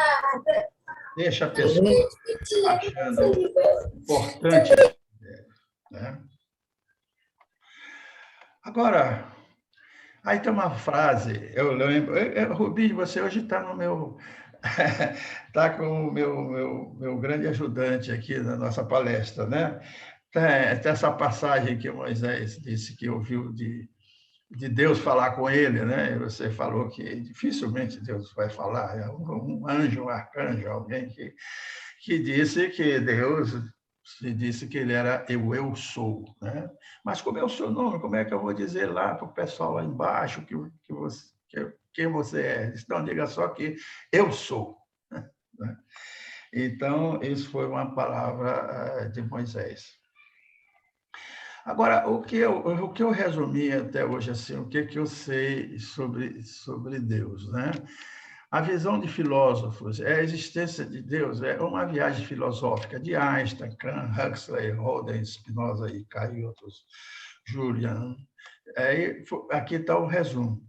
Deixa a pessoa achando importante, né? Agora, aí tem uma frase, eu lembro, Rubinho, você hoje está no meu, está com o meu grande ajudante aqui na nossa palestra, né? Tem essa passagem que Moisés disse que ouviu de Deus falar com ele, né? E você falou que dificilmente Deus vai falar, é um anjo, um arcanjo, alguém que disse que Deus se disse que ele era eu sou, né? Mas como é o seu nome? Como é que eu vou dizer lá para o pessoal lá embaixo quem você é? Então, diga só que eu sou, né? Então, isso foi uma palavra de Moisés. Agora, o que eu resumi até hoje, assim, o que eu sei sobre Deus, né? A visão de filósofos é a existência de Deus, é uma viagem filosófica de Einstein, Kant, Huxley, Holden, Spinoza e outros, Julian. Aqui está o resumo.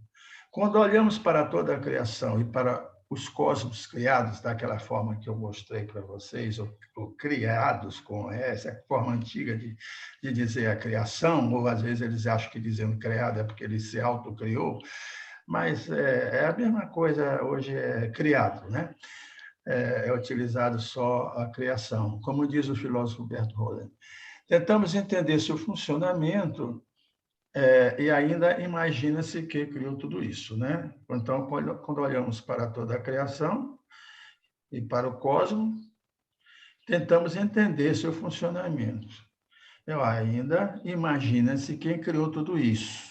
Quando olhamos para toda a criação e para os cosmos criados daquela forma que eu mostrei para vocês, ou criados com essa forma antiga de dizer a criação, ou às vezes eles acham que dizendo criado é porque ele se autocriou, mas é a mesma coisa hoje, é criado, né? É utilizado só a criação, como diz o filósofo Bert Holden. Tentamos entender seu funcionamento e ainda imagina-se que criou tudo isso, né? Então, quando olhamos para toda a criação e para o cosmos, tentamos entender seu funcionamento. Ainda imagina-se quem criou tudo isso.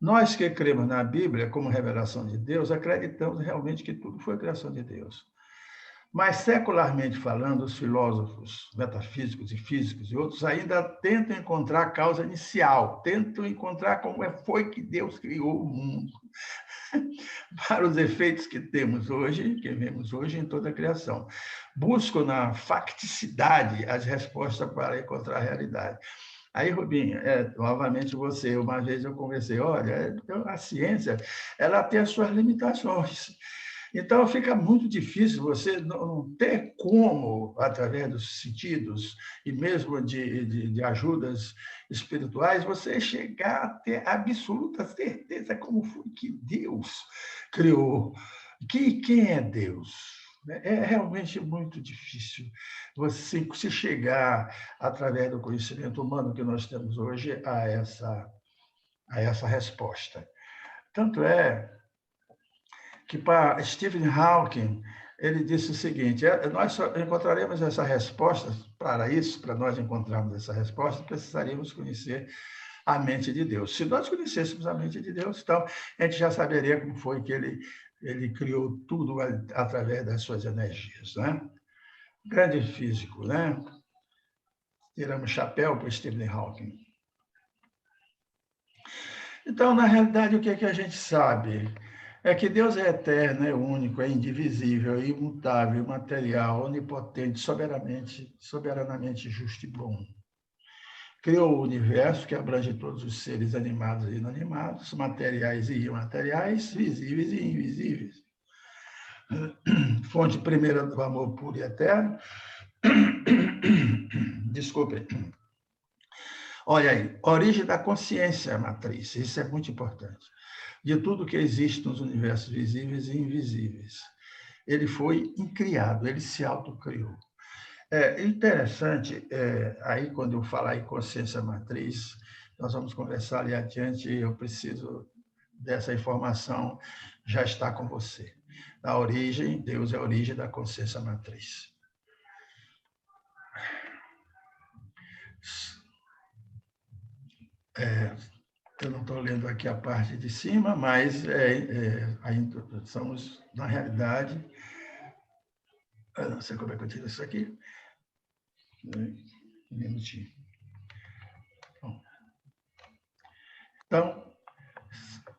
Nós que cremos na Bíblia como revelação de Deus, acreditamos realmente que tudo foi criação de Deus. Mas, secularmente falando, os filósofos metafísicos e físicos e outros ainda tentam encontrar a causa inicial, tentam encontrar como foi que Deus criou o mundo, para os efeitos que temos hoje, que vemos hoje em toda a criação. Buscam na facticidade as respostas para encontrar a realidade. Aí, Rubinho, novamente você, uma vez eu conversei, olha, a ciência ela tem as suas limitações. Então, fica muito difícil você não ter como, através dos sentidos e mesmo de ajudas espirituais, você chegar a ter absoluta certeza como foi que Deus criou. Quem é Deus? É realmente muito difícil você se chegar, através do conhecimento humano que nós temos hoje, a essa resposta. Tanto é que para Stephen Hawking, ele disse o seguinte, nós só encontraremos essa resposta, para isso, para nós encontrarmos essa resposta, precisaríamos conhecer a mente de Deus. Se nós conhecêssemos a mente de Deus, então a gente já saberia como foi que ele criou tudo através das suas energias, né? Grande físico, né? Tiramos chapéu para Stephen Hawking. Então, na realidade, o que é que a gente sabe? É que Deus é eterno, é único, é indivisível, é imutável, imaterial, onipotente, soberanamente justo e bom. Criou o universo que abrange todos os seres animados e inanimados, materiais e imateriais, visíveis e invisíveis. Fonte primeira do amor puro e eterno. Desculpe. Olha aí, origem da consciência matriz, isso é muito importante. De tudo que existe nos universos visíveis e invisíveis. Ele foi incriado, ele se autocriou. É interessante, aí quando eu falar em consciência matriz, nós vamos conversar ali adiante, eu preciso dessa informação, já está com você. A origem, Deus é a origem da consciência matriz. Eu não estou lendo aqui a parte de cima, mas estamos, na realidade, eu não sei como é que eu tiro isso aqui. Um minutinho. Bom. Então,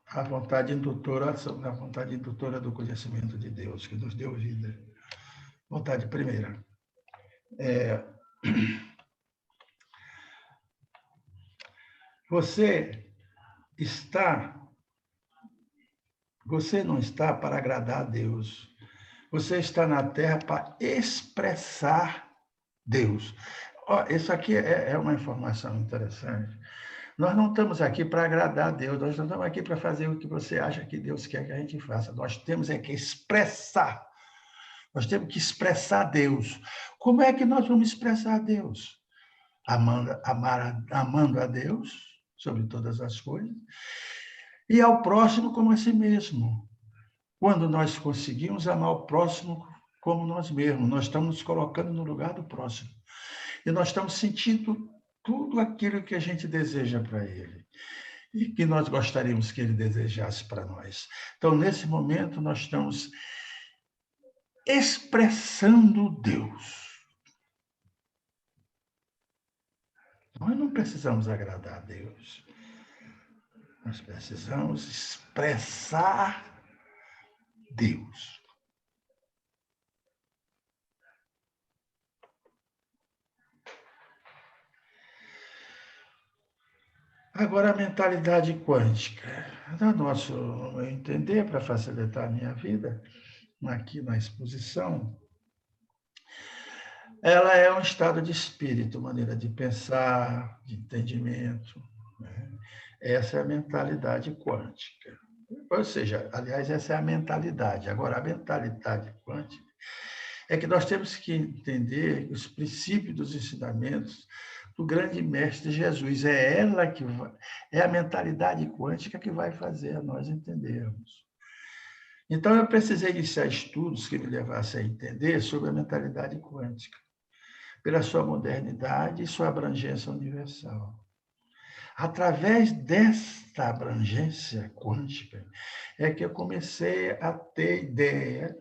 a vontade indutora do conhecimento de Deus, que nos deu vida. Vontade primeira. Você não está para agradar a Deus. Você está na Terra para expressar Deus. Isso aqui é uma informação interessante. Nós não estamos aqui para agradar a Deus, nós não estamos aqui para fazer o que você acha que Deus quer que a gente faça. Nós temos que expressar. Nós temos que expressar Deus. Como é que nós vamos expressar Deus? Amando a Deus sobre todas as coisas e ao próximo como a si mesmo. Quando nós conseguimos amar o próximo como nós mesmos, nós estamos nos colocando no lugar do próximo. E nós estamos sentindo tudo aquilo que a gente deseja para ele e que nós gostaríamos que ele desejasse para nós. Então, nesse momento, nós estamos expressando Deus. Nós não precisamos agradar a Deus. Nós precisamos expressar Deus. Agora, a mentalidade quântica. No nosso entender, para facilitar a minha vida, aqui na exposição, ela é um estado de espírito, maneira de pensar, de entendimento. Né? Essa é a mentalidade quântica. Ou seja, aliás, essa é a mentalidade. Agora, a mentalidade quântica é que nós temos que entender os princípios dos ensinamentos do grande mestre Jesus. É ela que é a mentalidade quântica que vai fazer nós entendermos. Então, eu precisei iniciar estudos que me levassem a entender sobre a mentalidade quântica, pela sua modernidade e sua abrangência universal. Através desta abrangência quântica é que eu comecei a ter ideia,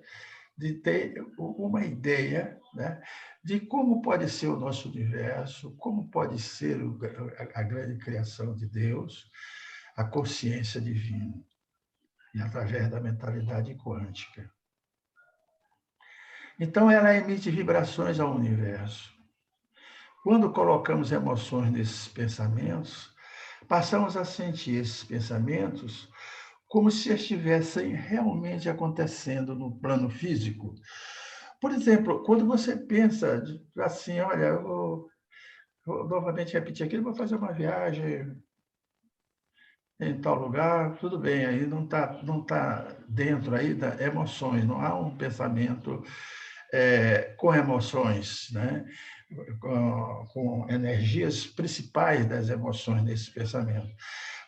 de ter uma ideia, né, de como pode ser o nosso universo, como pode ser a grande criação de Deus, a consciência divina, e através da mentalidade quântica. Então, ela emite vibrações ao universo. Quando colocamos emoções nesses pensamentos, passamos a sentir esses pensamentos como se estivessem realmente acontecendo no plano físico. Por exemplo, quando você pensa assim, olha, eu vou novamente repetir aquilo, vou fazer uma viagem em tal lugar, tudo bem, aí não tá dentro aí das emoções, não há um pensamento com emoções, né? Com energias principais das emoções nesse pensamento.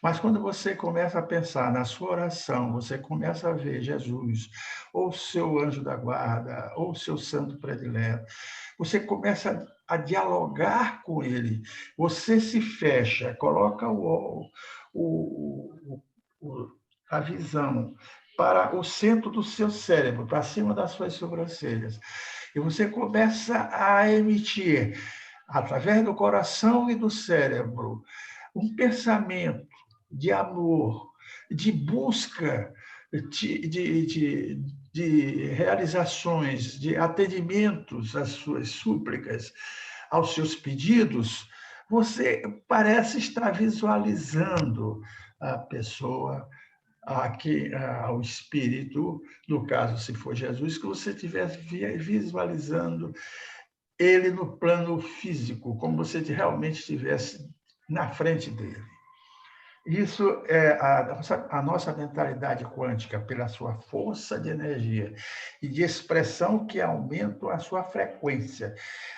Mas quando você começa a pensar na sua oração, você começa a ver Jesus, ou o seu anjo da guarda, ou o seu santo predileto, você começa a dialogar com ele, você se fecha, coloca a visão para o centro do seu cérebro, para cima das suas sobrancelhas. E você começa a emitir, através do coração e do cérebro, um pensamento de amor, de busca de realizações, de atendimentos às suas súplicas, aos seus pedidos, você parece estar visualizando a pessoa, ao espírito, no caso, se for Jesus, que você estivesse visualizando ele no plano físico, como você realmente estivesse na frente dele. Isso é a nossa mentalidade quântica, pela sua força de energia e de expressão que aumenta a sua frequência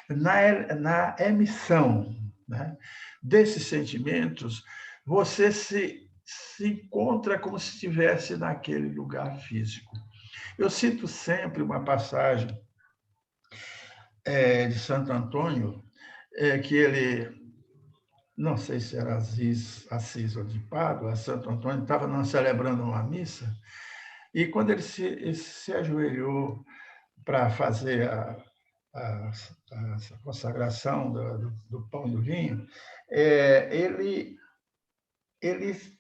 na emissão, né, desses sentimentos, você se encontra como se estivesse naquele lugar físico. Eu cito sempre uma passagem de Santo Antônio, que ele, não sei se era Assis ou de Pádua, Santo Antônio estava celebrando uma missa, e quando ele se ajoelhou para fazer a consagração do pão e do vinho, ele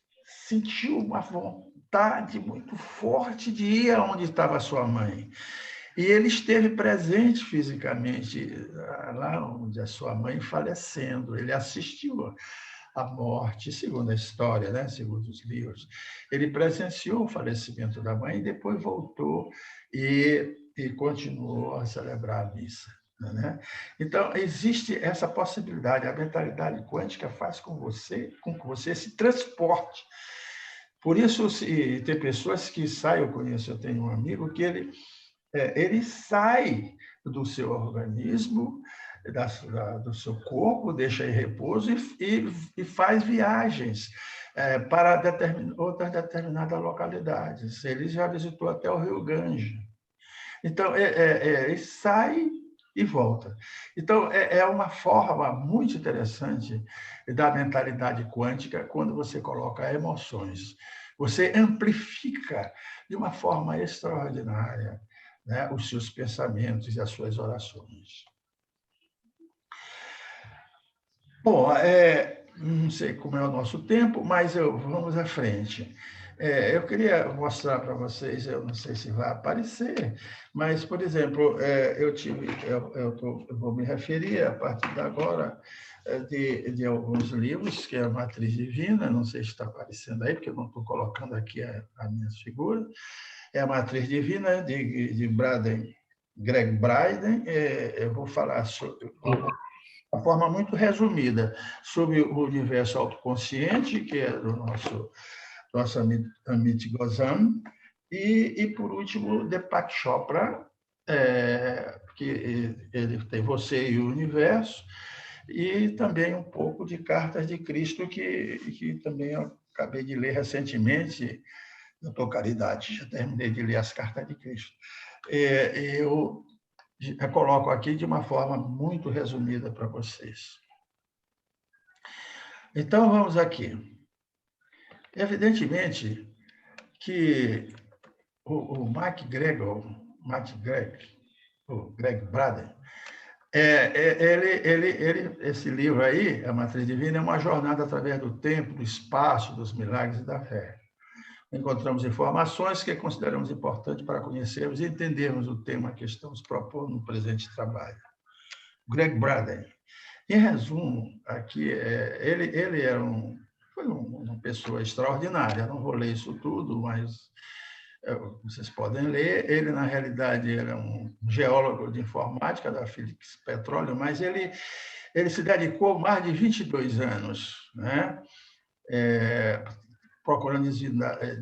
sentiu uma vontade muito forte de ir aonde estava sua mãe. E ele esteve presente fisicamente lá onde a sua mãe falecendo. Ele assistiu à morte, segundo a história, né? Segundo os livros. Ele presenciou o falecimento da mãe e depois voltou e continuou a celebrar a missa. Né? Então, existe essa possibilidade. A mentalidade quântica faz com que você se transporte. Por isso, tem pessoas que saem, eu tenho um amigo que ele sai do seu organismo, do seu corpo, deixa em repouso e faz viagens para outras determinadas localidades. Ele já visitou até o Rio Gange. Então, ele sai e volta. Então, é uma forma muito interessante da mentalidade quântica quando você coloca emoções. Você amplifica de uma forma extraordinária, né, os seus pensamentos e as suas orações. Bom, não sei como é o nosso tempo, mas vamos à frente. Eu queria mostrar para vocês, eu não sei se vai aparecer, mas, por exemplo, eu vou me referir, a partir de agora, de alguns livros, que é a Matriz Divina, não sei se está aparecendo aí, porque eu não estou colocando aqui as minhas figuras, é a Matriz Divina, de Greg Braden. Eu vou falar sobre uma forma muito resumida sobre o universo autoconsciente, que é do nosso Amit Goswami, e, por último, Deepak Chopra, que ele tem Você e o Universo, e também um pouco de Cartas de Cristo, que também eu acabei de ler recentemente, doutor Caridade, já terminei de ler as Cartas de Cristo. Eu coloco aqui de uma forma muito resumida para vocês. Então, vamos aqui. Evidentemente que o Greg Braden, esse livro aí, A Matriz Divina, é uma jornada através do tempo, do espaço, dos milagres e da fé. Encontramos informações que consideramos importantes para conhecermos e entendermos o tema que estamos propondo no presente trabalho. Greg Braden. Em resumo, aqui, ele era foi uma pessoa extraordinária. Não vou ler isso tudo, mas vocês podem ler. Ele, na realidade, era um geólogo de informática da Phillips Petroleum, mas ele se dedicou mais de 22 anos, né? Procurando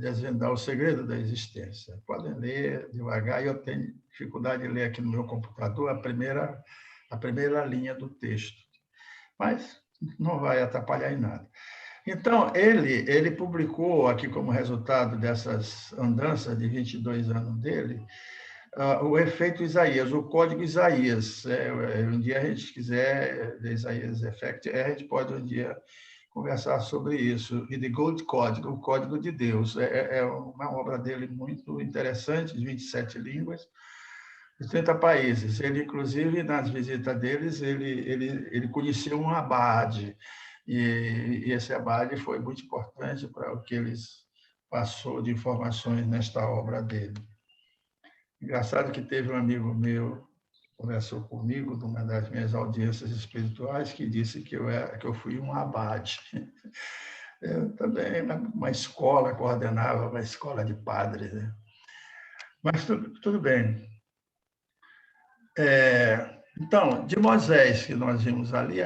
desvendar o segredo da existência. Podem ler devagar, eu tenho dificuldade de ler aqui no meu computador a primeira linha do texto, mas não vai atrapalhar em nada. Então, ele publicou aqui, como resultado dessas andanças de 22 anos dele, o efeito Isaías, o código Isaías. Um dia a gente quiser, Isaías Effect, a gente pode um dia conversar sobre isso. E The Gold Código, o Código de Deus. É uma obra dele muito interessante, de 27 línguas, de 30 países. Ele, inclusive, nas visitas deles, ele conheceu um abade, e esse abade foi muito importante para o que eles passou de informações nesta obra dele. Engraçado que teve um amigo meu que conversou comigo numa das minhas audiências espirituais que disse que eu fui um abade. Eu também, uma escola, coordenava uma escola de padres, né? Mas tudo bem. Então, de Moisés, que nós vimos ali,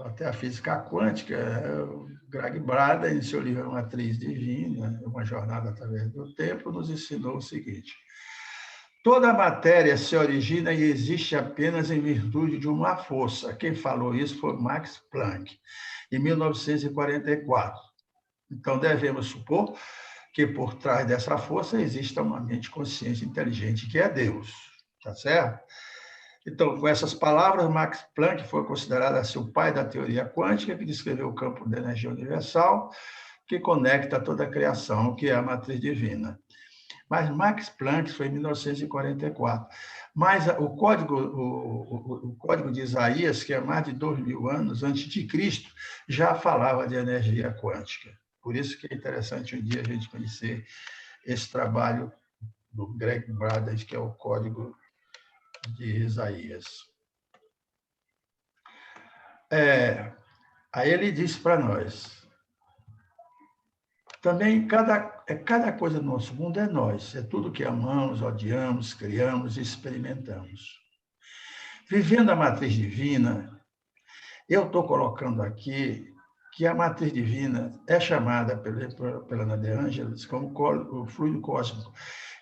até a física quântica, o Greg Braden, em seu livro Matriz Divina, Uma Jornada através do Tempo, nos ensinou o seguinte: toda a matéria se origina e existe apenas em virtude de uma força. Quem falou isso foi Max Planck, em 1944. Então, devemos supor que por trás dessa força exista uma mente consciente e inteligente, que é Deus. Tá certo? Então, com essas palavras, Max Planck foi considerado assim, o pai da teoria quântica, que descreveu o campo da energia universal, que conecta toda a criação, que é a matriz divina. Mas Max Planck foi em 1944. Mas o código de Isaías, que é mais de 2.000 anos antes de Cristo, já falava de energia quântica. Por isso que é interessante um dia a gente conhecer esse trabalho do Greg Braden, que é o código de Isaías. Aí ele disse para nós, também cada coisa do nosso mundo é nós, é tudo que amamos, odiamos, criamos e experimentamos. Vivendo a matriz divina, eu estou colocando aqui que a matriz divina é chamada pela Ana de Ângeles como o fluido cósmico.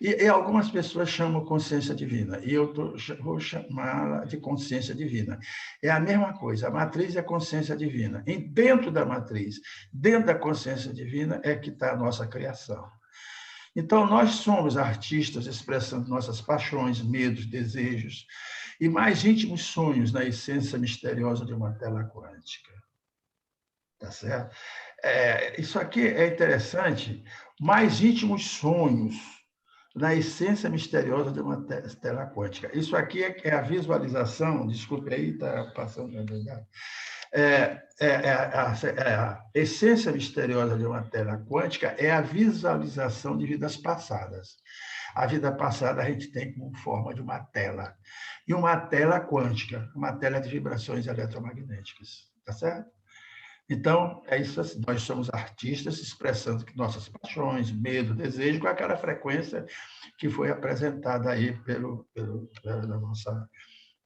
E algumas pessoas chamam consciência divina, e eu vou chamá-la de consciência divina. É a mesma coisa, a matriz é consciência divina. E dentro da matriz, dentro da consciência divina, é que está a nossa criação. Então, nós somos artistas expressando nossas paixões, medos, desejos e mais íntimos sonhos na essência misteriosa de uma tela quântica. Tá certo? Isso aqui é interessante, mais íntimos sonhos na essência misteriosa de uma tela quântica. Isso aqui é a visualização, desculpe aí, está passando na verdade. A essência misteriosa de uma tela quântica é a visualização de vidas passadas. A vida passada a gente tem como forma de uma tela. E uma tela quântica, uma tela de vibrações eletromagnéticas. Tá certo? Então, é isso assim, nós somos artistas expressando nossas paixões, medo, desejo, com aquela frequência que foi apresentada aí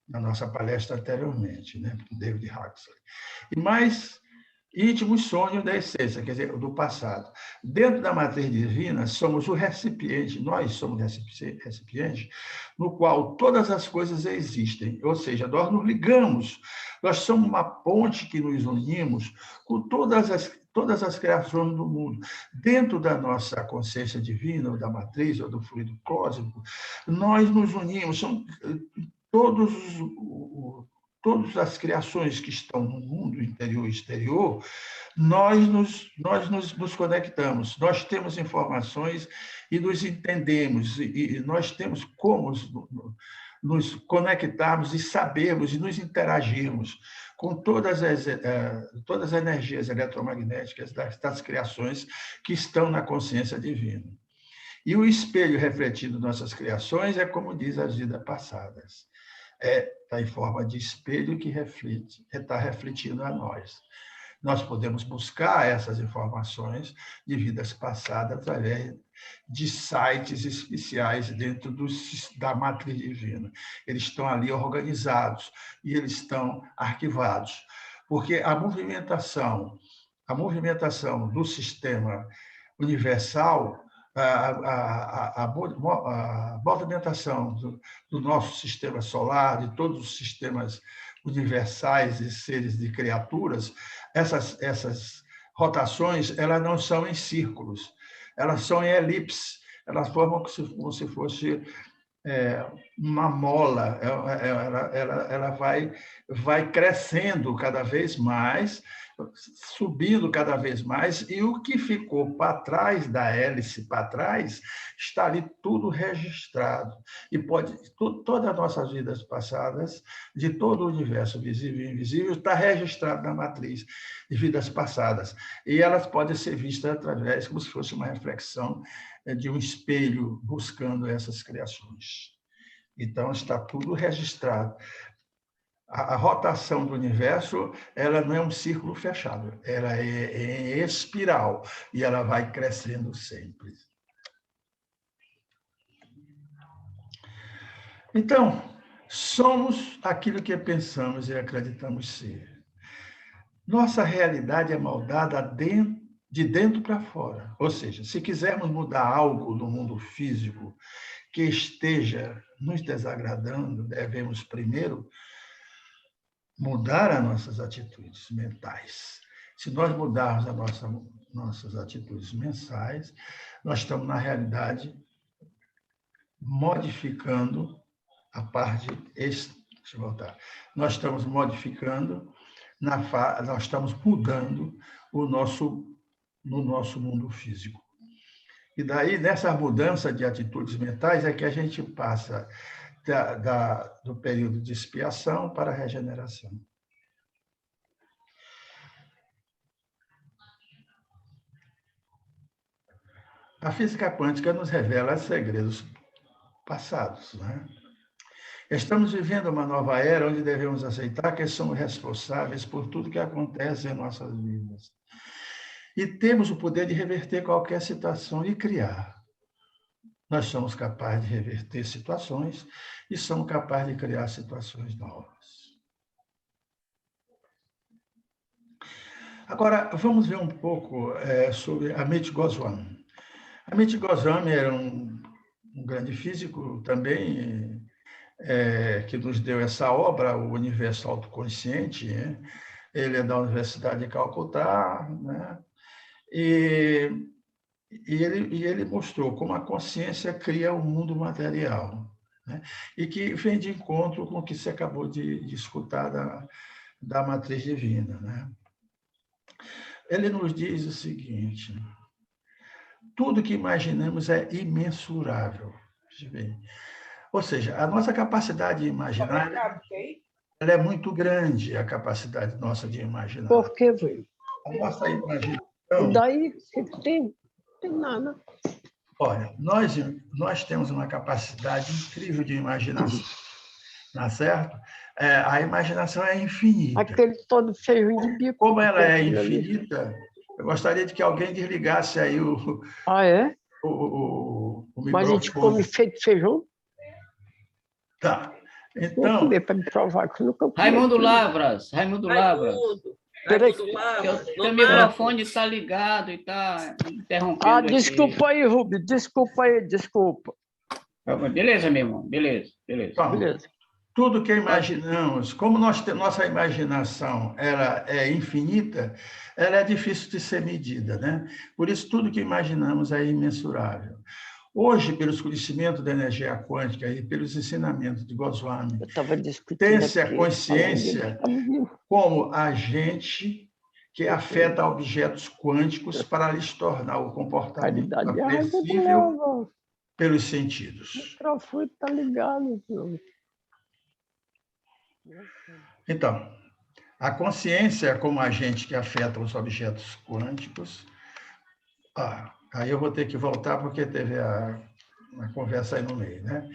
na nossa palestra anteriormente, né, por David Huxley. E mais íntimos sonhos da essência, quer dizer, do passado. Dentro da matriz divina, somos o recipiente, nós somos recipiente, no qual todas as coisas existem, ou seja, nós nos ligamos, nós somos uma ponte que nos unimos com todas as criações do mundo. Dentro da nossa consciência divina, ou da matriz, ou do fluido cósmico, nós nos unimos, são todas as criações que estão no mundo interior e exterior, nós nos conectamos, nós temos informações e nos entendemos, e nós temos como nos conectarmos e sabermos e nos interagirmos com todas as energias eletromagnéticas das criações que estão na consciência divina. E o espelho refletindo nossas criações é como diz as vidas passadas. Está em forma de espelho que está refletindo a nós. Nós podemos buscar essas informações de vidas passadas através de sites especiais dentro da matriz divina. Eles estão ali organizados e eles estão arquivados, porque a movimentação do sistema universal, a movimentação do nosso sistema solar, de todos os sistemas universais e seres de criaturas, essas rotações, elas não são em círculos, elas são em elipses, elas formam como se fosse uma mola, ela vai crescendo cada vez mais, subindo cada vez mais, e o que ficou para trás da hélice, para trás, está ali tudo registrado. E todas as nossas vidas passadas, de todo o universo visível e invisível, está registrado na matriz de vidas passadas. E elas podem ser vistas através, como se fosse uma reflexão de um espelho buscando essas criações. Então, está tudo registrado. A rotação do universo, ela não é um círculo fechado, ela é em espiral e ela vai crescendo sempre. Então, somos aquilo que pensamos e acreditamos ser. Nossa realidade é moldada de dentro para fora. Ou seja, se quisermos mudar algo no mundo físico que esteja nos desagradando, devemos primeiro mudar as nossas atitudes mentais. Se nós mudarmos as nossas atitudes mensais, nós estamos, na realidade, modificando a parte... Deixa eu voltar. Nós estamos modificando, nós estamos mudando no nosso mundo físico. E daí, nessa mudança de atitudes mentais, é que a gente passa do período de expiação para a regeneração. A física quântica nos revela segredos passados, né? Estamos vivendo uma nova era onde devemos aceitar que somos responsáveis por tudo que acontece em nossas vidas. E temos o poder de reverter qualquer situação e criar. Nós somos capazes de reverter situações e somos capazes de criar situações novas. Agora, vamos ver um pouco sobre Amit Goswami. Amit Goswami era um grande físico também, que nos deu essa obra, O Universo Autoconsciente. Né? Ele é da Universidade de Calcutá, né? E ele mostrou como a consciência cria o mundo material, né? E que vem de encontro com o que você acabou de escutar da matriz divina, né? Ele nos diz o seguinte: tudo que imaginamos é imensurável. Ou seja, a nossa capacidade de imaginar ela é muito grande, a capacidade nossa de imaginar. Por que, velho? A nossa imaginação... E daí, tem nada. Olha, nós temos uma capacidade incrível de imaginação, não é certo? A imaginação é infinita. Aquele todo feijão de bico. Como ela é infinita, eu gostaria de que alguém desligasse aí o microfone. Mas a gente come feito feijão? Tá. Então... Vou comer para me provar que eu nunca comi. Raimundo Lavras. Peraí. Seu microfone está ligado e está interrompendo. Desculpa aí, Rubio. Desculpa. Beleza, meu irmão. Beleza. Beleza. Tudo que imaginamos, como nossa imaginação ela é infinita, ela é difícil de ser medida, né? Por isso, tudo que imaginamos é imensurável. Hoje, pelos conhecimentos da energia quântica e pelos ensinamentos de Goswami, Eu estava discutindo tem-se a aqui, consciência como agente que afeta objetos quânticos para lhes tornar o comportamento caridade é a raiva do apreciável logo. pelos O sentidos. microfone está ligado. Filho. Então, a consciência como agente que afeta os objetos quânticos. Aí eu vou ter que voltar porque teve uma conversa aí no meio, né?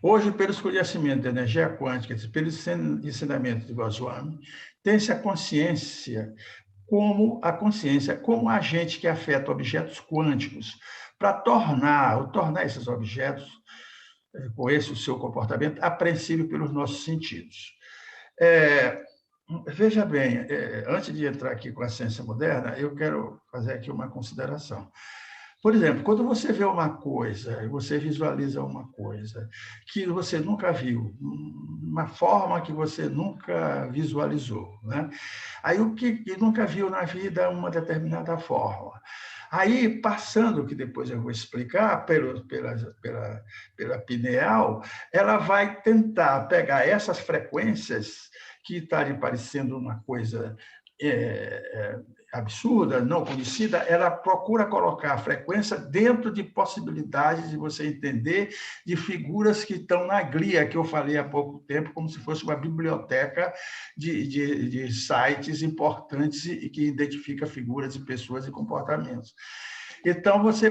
Hoje, pelos conhecimentos da energia quântica, pelos ensinamentos de Goswami, tem-se a consciência como agente que afeta objetos quânticos para tornar esses objetos, com esse o seu comportamento, apreensível pelos nossos sentidos. Veja bem, antes de entrar aqui com a ciência moderna, eu quero fazer aqui uma consideração. Por exemplo, quando você vê uma coisa, você visualiza uma coisa que você nunca viu, uma forma que você nunca visualizou, né? Aí o que nunca viu na vida uma determinada forma. Aí, passando, que depois eu vou explicar, pela pineal, ela vai tentar pegar essas frequências que está lhe parecendo uma coisa absurda, não conhecida, ela procura colocar a frequência dentro de possibilidades de você entender de figuras que estão na glia, que eu falei há pouco tempo, como se fosse uma biblioteca de sites importantes e que identifica figuras de pessoas e comportamentos. Então, você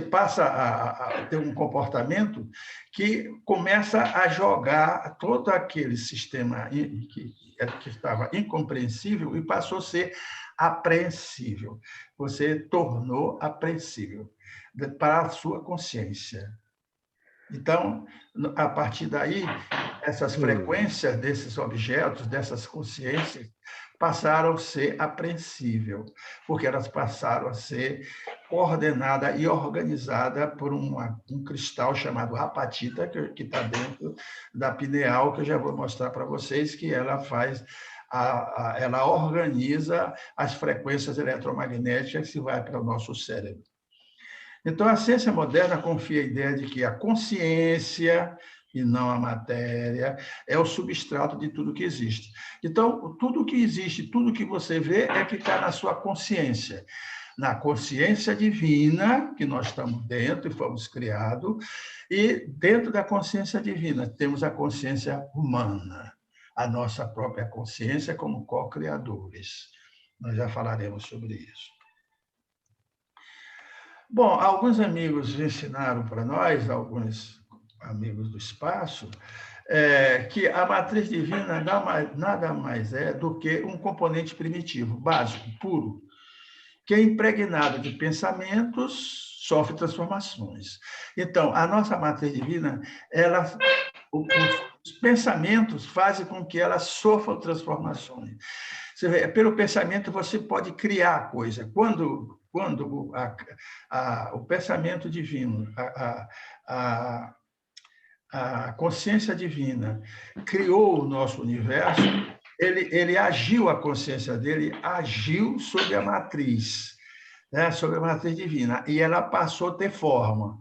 passa a ter um comportamento que começa a jogar todo aquele sistema que estava incompreensível e passou a ser apreensível. Você tornou apreensível para a sua consciência. Então, a partir daí, essas frequências desses objetos, dessas consciências, passaram a ser apreensíveis, porque elas passaram a ser coordenadas e organizadas por um cristal chamado apatita, que está dentro da pineal, que eu já vou mostrar para vocês, que ela faz, ela organiza as frequências eletromagnéticas que vai para o nosso cérebro. Então, a ciência moderna confia a ideia de que a consciência, e não a matéria, é o substrato de tudo que existe. Então, tudo que existe, tudo que você vê é que está na sua consciência. Na consciência divina, que nós estamos dentro e fomos criados, e dentro da consciência divina temos a consciência humana, a nossa própria consciência como co-criadores. Nós já falaremos sobre isso. Bom, alguns amigos ensinaram para nós, alguns amigos do espaço, que a matriz divina nada mais é do que um componente primitivo, básico, puro, que é impregnado de pensamentos, sofre transformações. Então, a nossa matriz divina, os pensamentos fazem com que ela sofra transformações. Você vê, pelo pensamento você pode criar coisa. Quando o pensamento divino, a consciência divina criou o nosso universo, ele agiu, a consciência dele agiu sobre a matriz, né? Sobre a matriz divina, e ela passou a ter forma.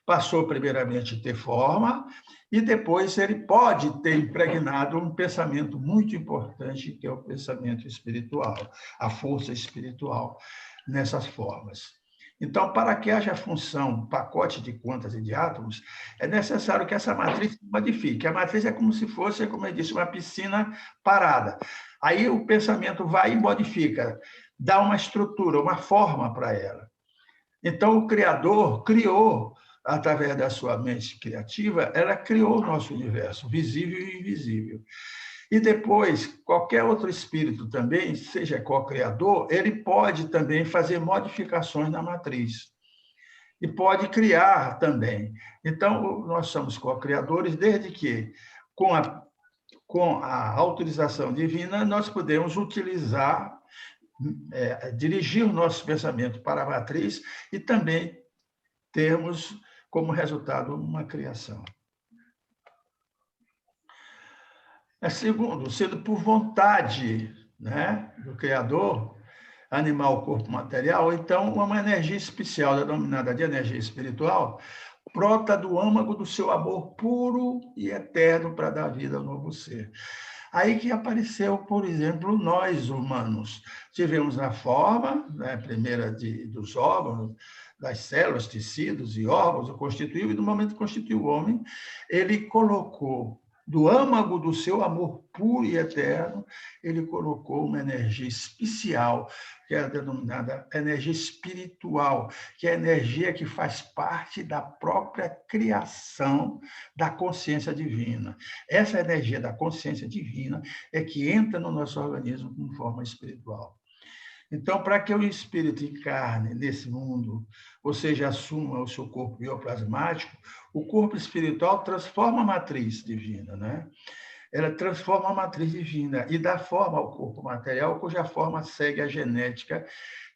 Passou primeiramente a ter forma, e depois ele pode ter impregnado um pensamento muito importante, que é o pensamento espiritual, a força espiritual nessas formas. Então, para que haja função, pacote de quantas e de átomos, é necessário que essa matriz se modifique. A matriz é como se fosse, como eu disse, uma piscina parada. Aí o pensamento vai e modifica, dá uma estrutura, uma forma para ela. Então, o Criador criou, através da sua mente criativa, ela criou o nosso universo, visível e invisível. E depois, qualquer outro espírito também, seja co-criador, ele pode também fazer modificações na matriz. E pode criar também. Então, nós somos co-criadores, desde que, com a autorização divina, nós podemos utilizar, dirigir o nosso pensamento para a matriz e também termos como resultado uma criação. Segundo, sendo por vontade, né, do Criador, animal, corpo material, então uma energia especial, denominada de energia espiritual, brota do âmago do seu amor puro e eterno para dar vida ao novo ser. Aí que apareceu, por exemplo, nós humanos. Tivemos na forma, né, primeira dos órgãos, das células, tecidos e órgãos, o constituiu, e no momento que constituiu o homem, ele colocou do âmago do seu amor puro e eterno, ele colocou uma energia especial, que é a denominada energia espiritual, que é a energia que faz parte da própria criação da consciência divina. Essa energia da consciência divina é que entra no nosso organismo com forma espiritual. Então, para que o espírito encarne nesse mundo, ou seja, assuma o seu corpo bioplasmático, o corpo espiritual transforma a matriz divina, né? Ela transforma a matriz divina e dá forma ao corpo material, cuja forma segue a genética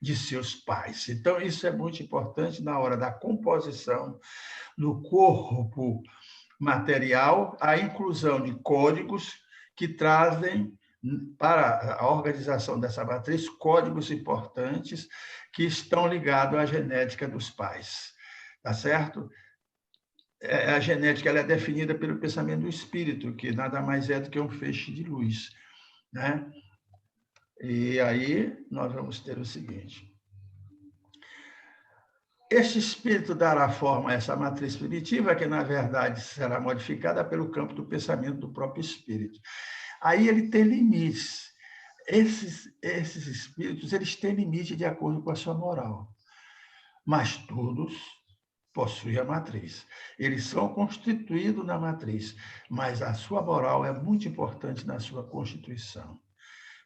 de seus pais. Então, isso é muito importante na hora da composição do corpo material, a inclusão de códigos que trazem para a organização dessa matriz códigos importantes que estão ligados à genética dos pais, tá certo? A genética ela é definida pelo pensamento do espírito, que nada mais é do que um feixe de luz, né? E aí nós vamos ter o seguinte: este espírito dará forma a essa matriz primitiva, que na verdade será modificada pelo campo do pensamento do próprio espírito. Aí ele tem limites. Esses espíritos, eles têm limite de acordo com a sua moral. Mas todos possuem a matriz. Eles são constituídos na matriz, mas a sua moral é muito importante na sua constituição.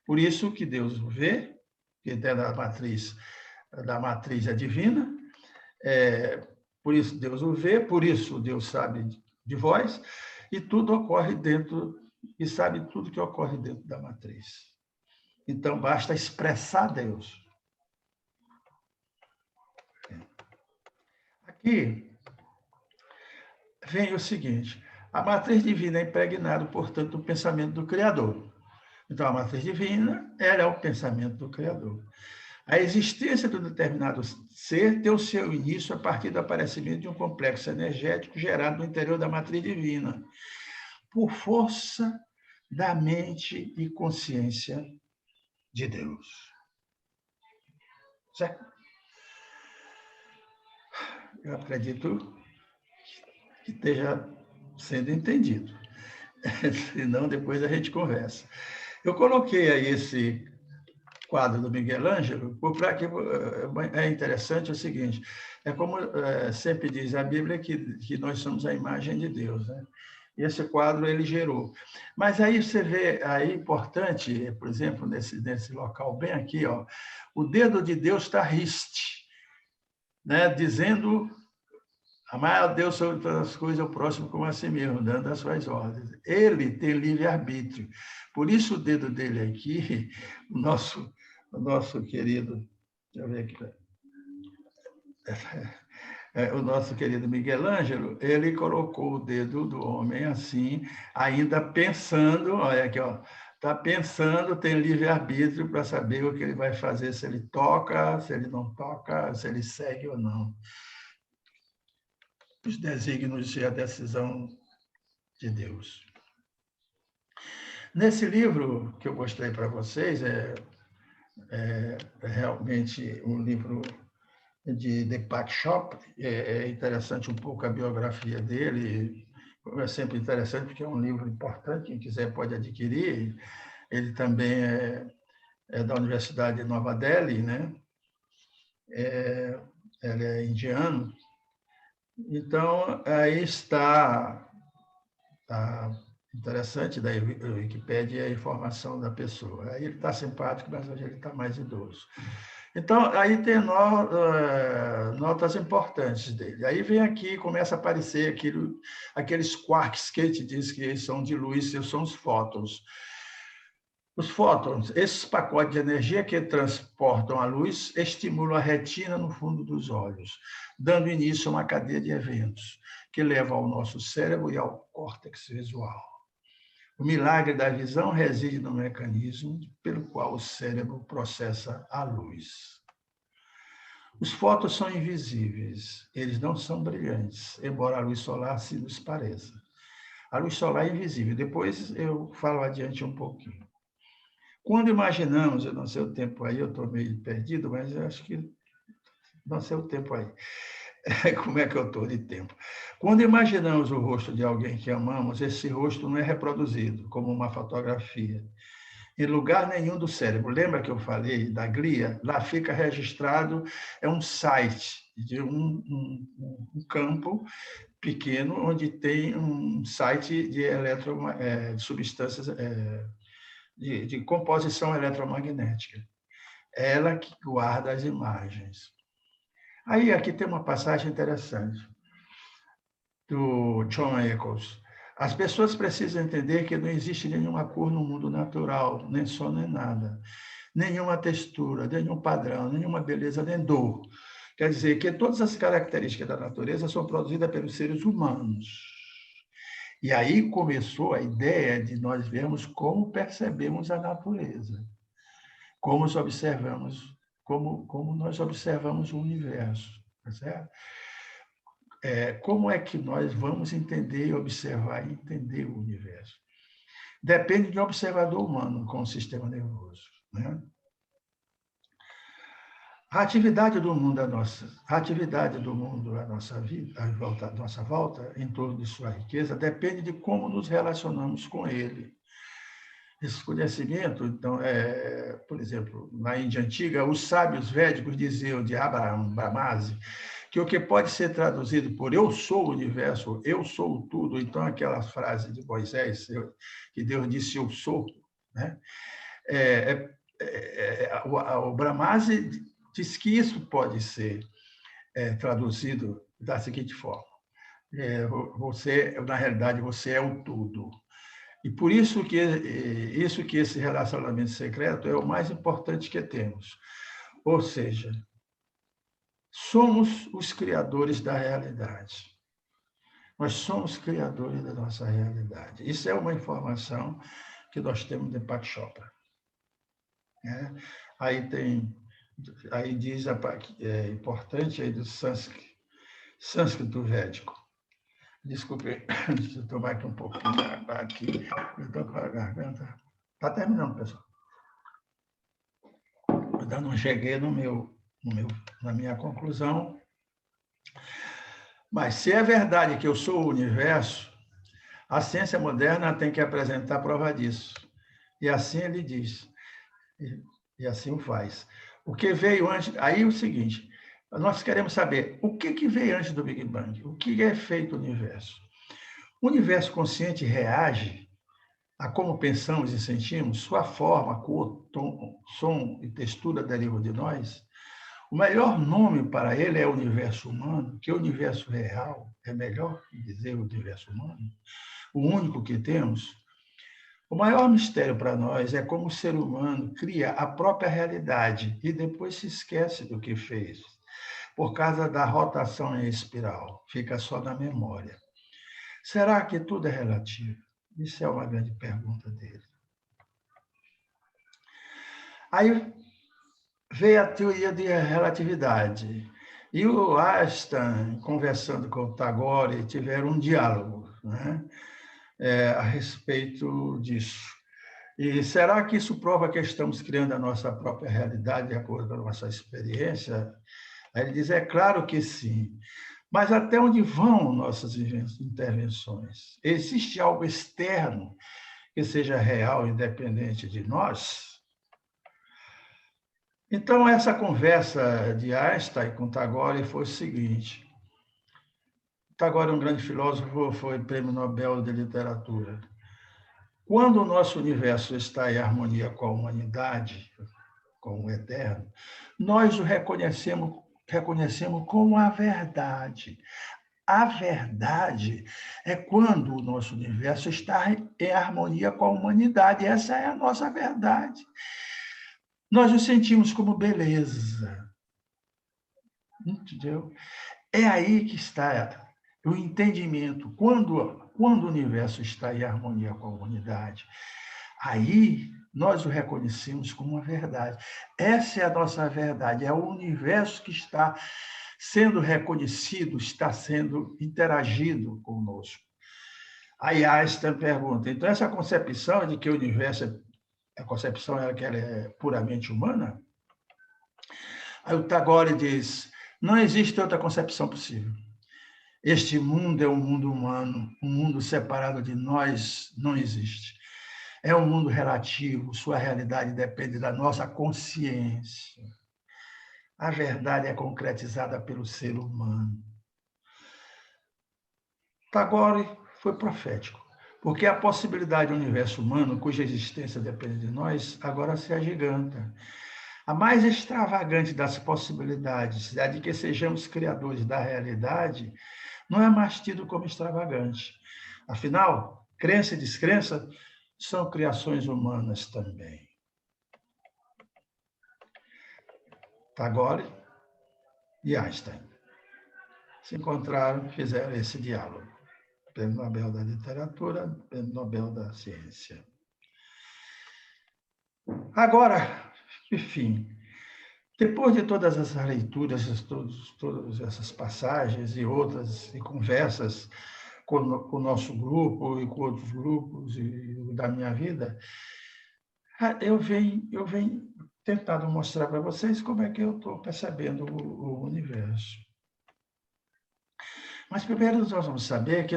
Por isso que Deus o vê, que dentro da matriz é divina, por isso Deus o vê, por isso Deus sabe de vós, e tudo ocorre dentro e sabe tudo que ocorre dentro da matriz. Então, basta expressar Deus. Aqui vem o seguinte: a matriz divina é impregnada, portanto, do pensamento do Criador. Então, a matriz divina ela é o pensamento do Criador. A existência de um determinado ser tem o seu início a partir do aparecimento de um complexo energético gerado no interior da matriz divina, por força da mente e consciência de Deus. Certo? Eu acredito que esteja sendo entendido. Senão, depois a gente conversa. Eu coloquei aí esse quadro do Miguel Ângelo, porque é interessante o seguinte: é como sempre diz a Bíblia, que nós somos a imagem de Deus, né? E esse quadro ele gerou. Mas aí você vê, aí importante, por exemplo, nesse local bem aqui, ó, o dedo de Deus está riste, né? Dizendo: amar a Deus sobre todas as coisas, ao próximo como a si mesmo, dando as suas ordens. Ele tem livre-arbítrio. Por isso o dedo dele aqui, o nosso querido, deixa eu ver aqui, o nosso querido Miguel Ângelo, ele colocou o dedo do homem assim, ainda pensando, olha aqui, ó, está pensando, tem livre-arbítrio para saber o que ele vai fazer, se ele toca, se ele não toca, se ele segue ou não. Os desígnios e a decisão de Deus. Nesse livro que eu mostrei para vocês, é realmente um livro de Deepak Chopra, é interessante um pouco a biografia dele, é sempre interessante porque é um livro importante, quem quiser pode adquirir. Ele também é da Universidade de Nova Delhi, né? Ele é indiano. Então, aí está interessante da Wikipédia a informação da pessoa. Aí ele está simpático, mas hoje ele está mais idoso. Então, aí tem notas importantes dele. Aí vem aqui, começa a aparecer aqueles quarks que a gente diz que são de luz, são os fótons. Os fótons, esses pacotes de energia que transportam a luz, estimulam a retina no fundo dos olhos, dando início a uma cadeia de eventos que leva ao nosso cérebro e ao córtex visual. O milagre da visão reside no mecanismo pelo qual o cérebro processa a luz. Os fótons são invisíveis, eles não são brilhantes, embora a luz solar se nos pareça. A luz solar é invisível. Depois eu falo adiante um pouquinho. Quando imaginamos, eu não sei o tempo aí, eu estou meio perdido, mas eu acho que não sei o tempo aí. Como é que eu estou de tempo? Quando imaginamos o rosto de alguém que amamos, esse rosto não é reproduzido como uma fotografia em lugar nenhum do cérebro. Lembra que eu falei da glia? Lá fica registrado, é um site de um campo pequeno, onde tem um site de de substâncias, de composição eletromagnética. Ela que guarda as imagens. Aí, aqui tem uma passagem interessante, do John Eccles. As pessoas precisam entender que não existe nenhuma cor no mundo natural, nem som, nem nada. Nenhuma textura, nenhum padrão, nenhuma beleza, nem dor. Quer dizer que todas as características da natureza são produzidas pelos seres humanos. E aí começou a ideia de nós vermos como percebemos a natureza, como nós observamos o universo, tá certo? Como é que nós vamos entender, observar e entender o universo? Depende de um observador humano com o sistema nervoso, né? A atividade do mundo à nossa vida, à nossa volta, em torno de sua riqueza, depende de como nos relacionamos com ele. Esse conhecimento, então, por exemplo, na Índia Antiga, os sábios védicos diziam de Abraham Brahmasi que o que pode ser traduzido por eu sou o universo, eu sou o tudo, então aquela frase de Moisés, que Deus disse eu sou, né? O Brahmasi diz que isso pode ser traduzido da seguinte forma: na realidade, você é o tudo. E por isso que esse relacionamento secreto é o mais importante que temos. Ou seja, somos os criadores da realidade. Nós somos criadores da nossa realidade. Isso é uma informação que nós temos de Deepak Chopra. Aí diz, importante aí do sânscrito védico. Desculpe, deixa eu tomar aqui um pouquinho de água aqui. Eu estou com a garganta. Está terminando, pessoal. Eu ainda não cheguei na minha conclusão. Mas se é verdade que eu sou o universo, a ciência moderna tem que apresentar prova disso. E assim ele diz. E assim o faz. O que veio antes... Aí é o seguinte, nós queremos saber o que veio antes do Big Bang, o que é feito o universo. O universo consciente reage a como pensamos e sentimos, sua forma, cor, tom, som e textura derivam de nós. O melhor nome para ele é o universo humano, que o universo real é melhor dizer o universo humano, o único que temos. O maior mistério para nós é como o ser humano cria a própria realidade e depois se esquece do que fez, por causa da rotação em espiral, fica só na memória. Será que tudo é relativo? Isso é uma grande pergunta dele. Aí veio a teoria de relatividade. E o Einstein, conversando com o Tagore, tiveram um diálogo, né? A respeito disso. E será que isso prova que estamos criando a nossa própria realidade de acordo com a nossa experiência? Aí ele diz, é claro que sim. Mas até onde vão nossas intervenções? Existe algo externo que seja real, independente de nós? Então, essa conversa de Einstein com Tagore foi o seguinte. Tagore é um grande filósofo, foi prêmio Nobel de Literatura. Quando o nosso universo está em harmonia com a humanidade, com o eterno, nós o reconhecemos como a verdade. A verdade é quando o nosso universo está em harmonia com a humanidade. Essa é a nossa verdade. Nós o sentimos como beleza. Entendeu? É aí que está o entendimento, quando o universo está em harmonia com a unidade, aí nós o reconhecemos como uma verdade. Essa é a nossa verdade, é o universo que está sendo reconhecido, está sendo interagido conosco. Aí Einstein pergunta, então essa concepção de que o universo, a concepção é que ela é puramente humana? Aí o Tagore diz, não existe outra concepção possível. Este mundo é um mundo humano, um mundo separado de nós não existe. É um mundo relativo, sua realidade depende da nossa consciência. A verdade é concretizada pelo ser humano. Tagore foi profético, porque a possibilidade do universo humano, cuja existência depende de nós, agora se agiganta. A mais extravagante das possibilidades, a de que sejamos criadores da realidade, não é mais tido como extravagante. Afinal, crença e descrença são criações humanas também. Tagore e Einstein se encontraram, fizeram esse diálogo. Prêmio Nobel da Literatura, Prêmio Nobel da Ciência. Agora, enfim, depois de todas essas leituras, todas essas passagens e outras, e conversas com o nosso grupo e com outros grupos da minha vida, eu venho tentando mostrar para vocês como é que eu estou percebendo o universo. Mas primeiro nós vamos saber que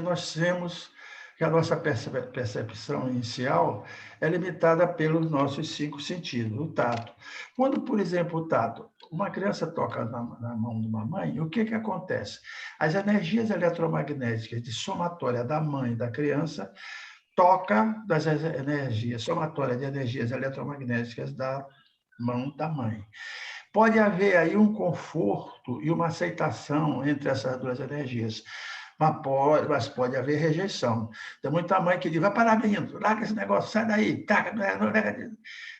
que a nossa percepção inicial é limitada pelos nossos 5 sentidos, o tato. Quando, por exemplo, o tato, uma criança toca na mão de uma mãe, o que acontece? As energias eletromagnéticas de somatória da mãe e da criança toca das energias, somatória de energias eletromagnéticas da mão da mãe. Pode haver aí um conforto e uma aceitação entre essas duas energias, mas pode haver rejeição. Tem muita mãe que diz, vai parar, menino, larga esse negócio, sai daí,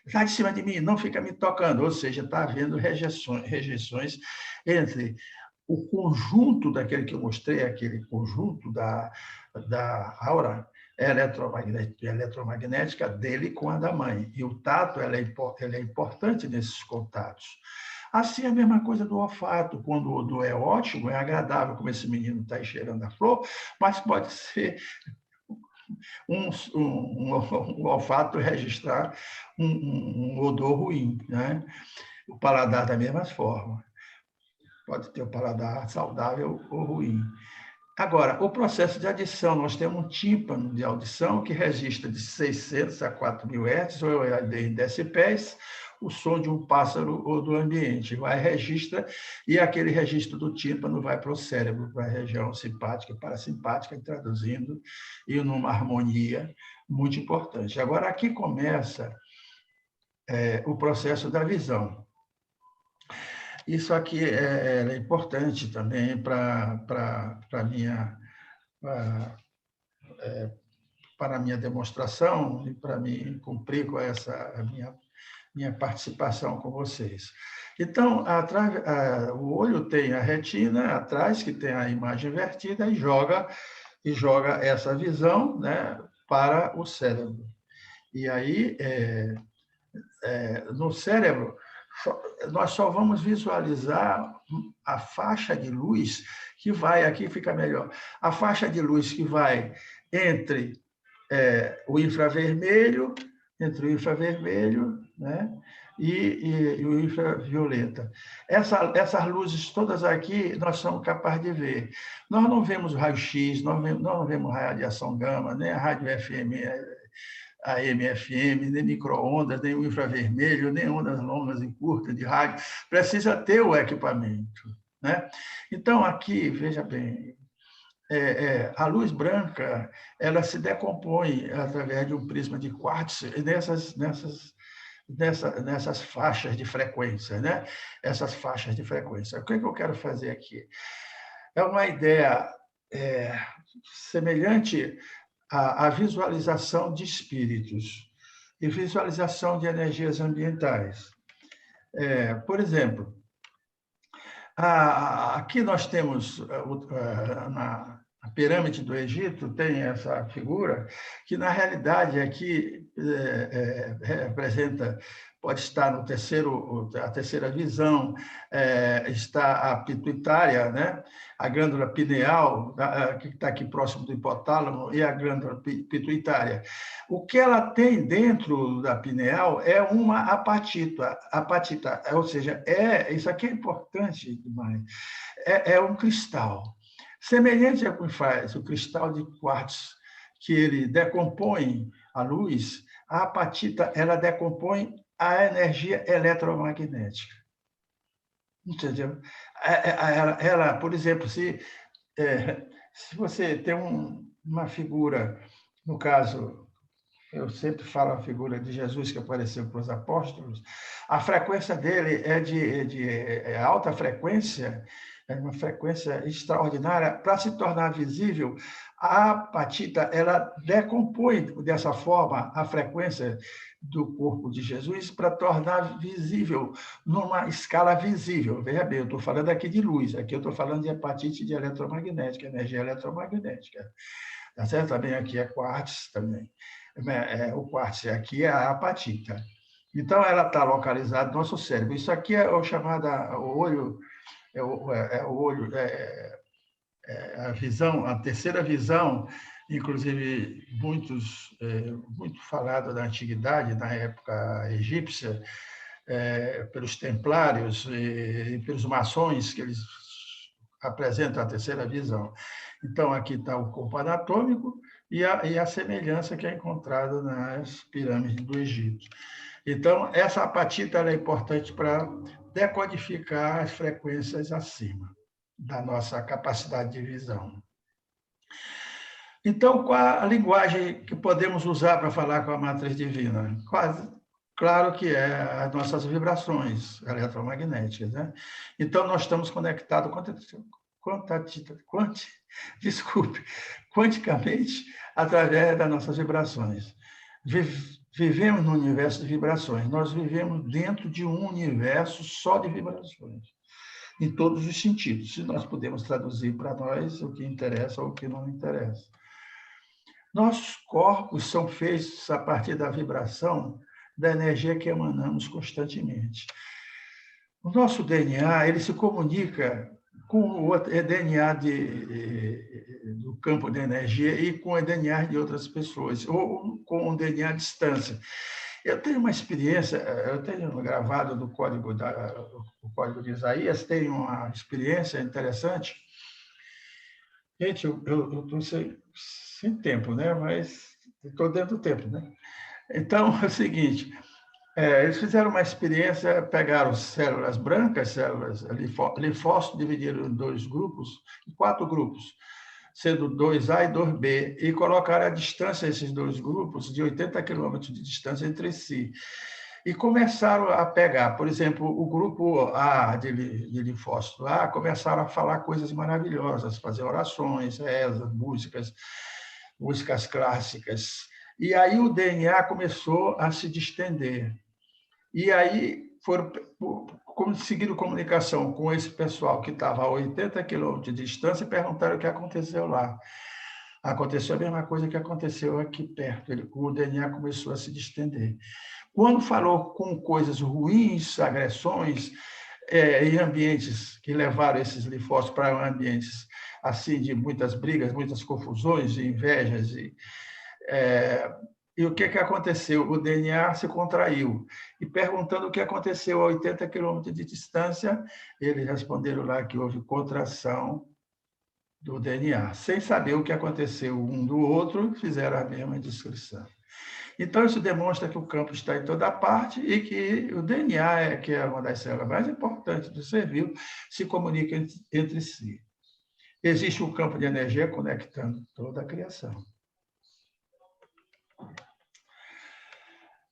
sai de cima de mim, não fica me tocando. Ou seja, está havendo rejeições entre o conjunto daquele que eu mostrei, aquele conjunto da aura eletromagnética dele com a da mãe. E o tato ele é importante nesses contatos. Assim, a mesma coisa do olfato. Quando o odor é ótimo, é agradável, como esse menino está cheirando a flor, mas pode ser um olfato registrar um odor ruim, né? O paladar da mesma forma. Pode ter o paladar saudável ou ruim. Agora, o processo de adição, nós temos um tímpano de audição que registra de 600 a 4.000 Hz, ou em decibéis, o som de um pássaro ou do ambiente. Vai, registra, e aquele registro do tímpano vai para o cérebro, para a região simpática e parasimpática, traduzindo, e numa harmonia muito importante. Agora, aqui começa o processo da visão. Isso aqui é importante também para a minha demonstração e para mim cumprir com a minha participação com vocês. Então, o olho tem a retina atrás, que tem a imagem invertida, e joga essa visão, né, para o cérebro. E aí, no cérebro, nós só vamos visualizar a faixa de luz que vai, aqui fica melhor, a faixa de luz que vai entre o infravermelho, né, e o infravioleta. Essas luzes todas aqui nós somos capazes de ver. Nós não vemos raio-x, nós não vemos radiação gama, nem a rádio FM, AM, FM, nem micro-ondas, nem o infravermelho, nem ondas longas e curtas de rádio. Precisa ter o equipamento, né? Então, aqui, veja bem, a luz branca ela se decompõe através de um prisma de quartzo nessas faixas de frequência, né? Essas faixas de frequência. O que eu quero fazer aqui? É uma ideia semelhante à visualização de espíritos e visualização de energias ambientais. Por exemplo, aqui nós temos, na a pirâmide do Egito tem essa figura que, na realidade, aqui representa, pode estar no a terceira visão, está a pituitária, né? A glândula pineal, que está aqui próximo do hipotálamo, e a glândula pituitária. O que ela tem dentro da pineal é uma apatita, ou seja, isso aqui é importante demais, é um cristal. Semelhante ao que faz o cristal de quartzo, que ele decompõe a luz, a apatita ela decompõe a energia eletromagnética. Entendeu? Ela, por exemplo, se você tem uma figura, no caso, eu sempre falo a figura de Jesus que apareceu para os apóstolos, a frequência dele é de alta frequência, é uma frequência extraordinária. Para se tornar visível, a apatita ela decompõe dessa forma a frequência do corpo de Jesus para tornar visível, numa escala visível. Veja bem, eu estou falando aqui de luz, aqui eu estou falando de apatite de eletromagnética, energia eletromagnética. Tá certo? Também aqui é quartzo também. O quartzo aqui é a apatita. Então, ela está localizada no nosso cérebro. Isso aqui é o chamado olho, a visão, a terceira visão, inclusive muito falado da antiguidade, na época egípcia, pelos templários e pelos maçons, que eles apresentam a terceira visão. Então, aqui está o corpo anatômico e a semelhança que é encontrada nas pirâmides do Egito. Então, essa apatita ela é importante para decodificar as frequências acima da nossa capacidade de visão. Então, qual a linguagem que podemos usar para falar com a matriz divina? Claro que é as nossas vibrações eletromagnéticas, né? Então, nós estamos conectados quanticamente através das nossas vibrações. Vivemos no universo de vibrações. Nós vivemos dentro de um universo só de vibrações, em todos os sentidos. Se nós podemos traduzir para nós o que interessa ou o que não interessa. Nossos corpos são feitos a partir da vibração da energia que emanamos constantemente. O nosso DNA, ele se comunica com o DNA do campo de energia e com o DNA de outras pessoas, ou com o DNA à distância. Eu tenho uma experiência, eu tenho gravado o código de Isaías, tenho uma experiência interessante. Gente, eu estou sem tempo, né? Mas estou dentro do tempo, né? Então, é o seguinte, eles fizeram uma experiência, pegaram células brancas, células linfócitos, dividiram em 2 grupos, em 4 grupos, sendo 2A e 2B, e colocaram a distância desses 2 grupos de 80 quilômetros de distância entre si. E começaram a pegar, por exemplo, o grupo A de linfócito A, começaram a falar coisas maravilhosas, fazer orações, rezas, músicas clássicas. E aí o DNA começou a se distender. E aí seguiram comunicação com esse pessoal que estava a 80 quilômetros de distância e perguntaram o que aconteceu lá. Aconteceu a mesma coisa que aconteceu aqui perto. O DNA começou a se distender. Quando falou com coisas ruins, agressões, em ambientes que levaram esses linfócitos para ambientes assim de muitas brigas, muitas confusões, invejas, e o que aconteceu? O DNA se contraiu. E perguntando o que aconteceu a 80 quilômetros de distância, eles responderam lá que houve contração do DNA. Sem saber o que aconteceu um do outro, fizeram a mesma descrição. Então, isso demonstra que o campo está em toda parte e que o DNA, que é uma das células mais importantes do ser vivo, se comunica entre si. Existe um campo de energia conectando toda a criação.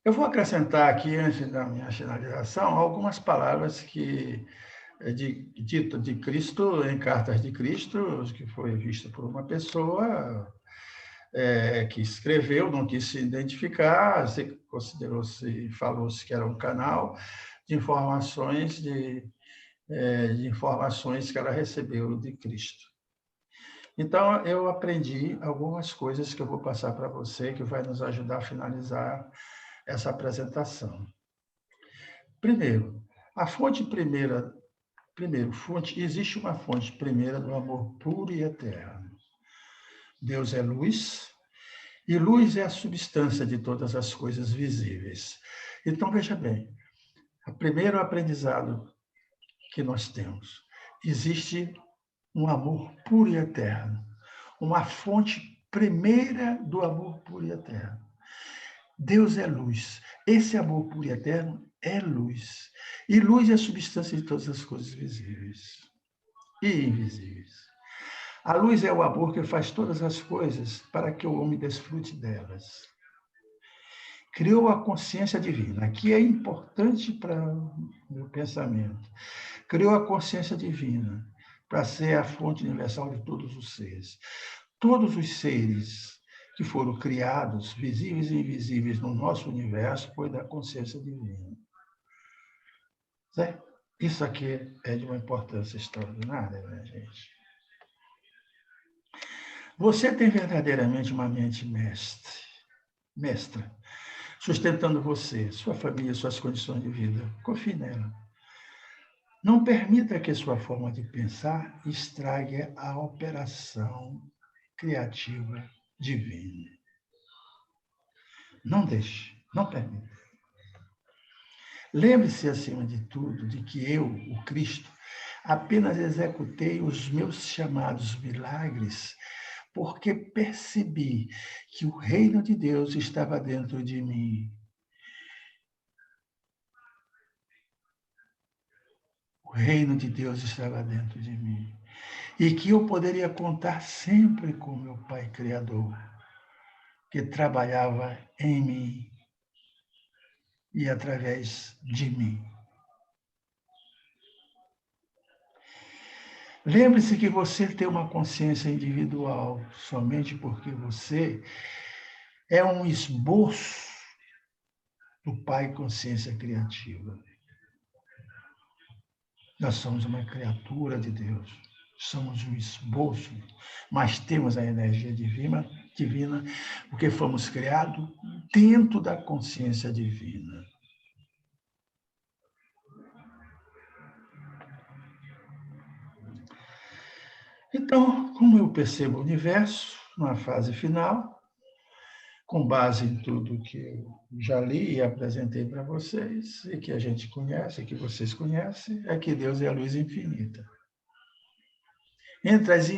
Eu vou acrescentar aqui, antes da minha finalização, algumas palavras dito de Cristo, em Cartas de Cristo, que foi vista por uma pessoa que escreveu, não quis se identificar, falou-se que era um canal de informações que ela recebeu de Cristo. Então, eu aprendi algumas coisas que eu vou passar para você, que vai nos ajudar a finalizar essa apresentação. Primeiro, a fonte primeira, existe uma fonte primeira do amor puro e eterno. Deus é luz, e luz é a substância de todas as coisas visíveis. Então, veja bem, o primeiro aprendizado que nós temos, existe um amor puro e eterno, uma fonte primeira do amor puro e eterno. Deus é luz. Esse amor puro e eterno é luz. E luz é a substância de todas as coisas visíveis e invisíveis. A luz é o amor que faz todas as coisas para que o homem desfrute delas. Criou a consciência divina, que é importante para o meu pensamento. Criou a consciência divina para ser a fonte universal de todos os seres. Todos os seres que foram criados, visíveis e invisíveis no nosso universo, foi da consciência divina. Certo? Isso aqui é de uma importância extraordinária, né, gente? Você tem verdadeiramente uma mente mestra, sustentando você, sua família, suas condições de vida. Confie nela. Não permita que sua forma de pensar estrague a operação criativa divina. Não deixe, não permita. Lembre-se, acima de tudo, de que eu, o Cristo, apenas executei os meus chamados milagres porque percebi que o reino de Deus estava dentro de mim. O reino de Deus estava dentro de mim. E que eu poderia contar sempre com meu Pai Criador, que trabalhava em mim e através de mim. Lembre-se que você tem uma consciência individual somente porque você é um esboço do Pai Consciência Criativa. Nós somos uma criatura de Deus, somos um esboço, mas temos a energia divina, porque fomos criados dentro da consciência divina. Então, como eu percebo o universo, numa fase final, com base em tudo que eu já li e apresentei para vocês, e que a gente conhece, e que vocês conhecem, é que Deus é a luz infinita. Entre as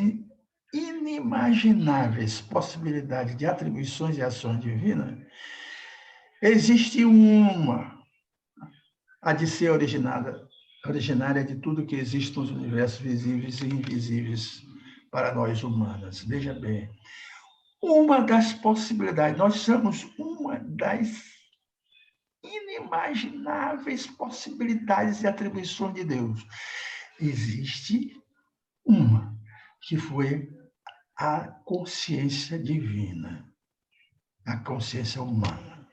inimagináveis possibilidades de atribuições e ações divinas, existe uma, a de ser originária de tudo que existe nos universos visíveis e invisíveis para nós humanos. Veja bem, uma das possibilidades, nós somos uma das inimagináveis possibilidades e atribuições de Deus. Existe uma, que foi a consciência divina, a consciência humana,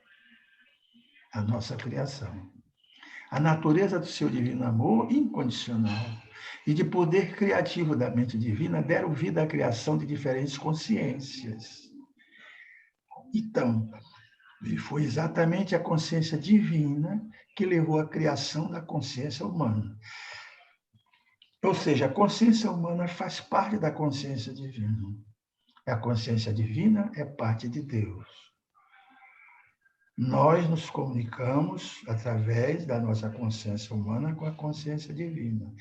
a nossa criação. A natureza do seu divino amor incondicional e de poder criativo da mente divina deram vida à criação de diferentes consciências. Então, foi exatamente a consciência divina que levou à criação da consciência humana. Ou seja, a consciência humana faz parte da consciência divina. A consciência divina é parte de Deus. Nós nos comunicamos através da nossa consciência humana com a consciência divina.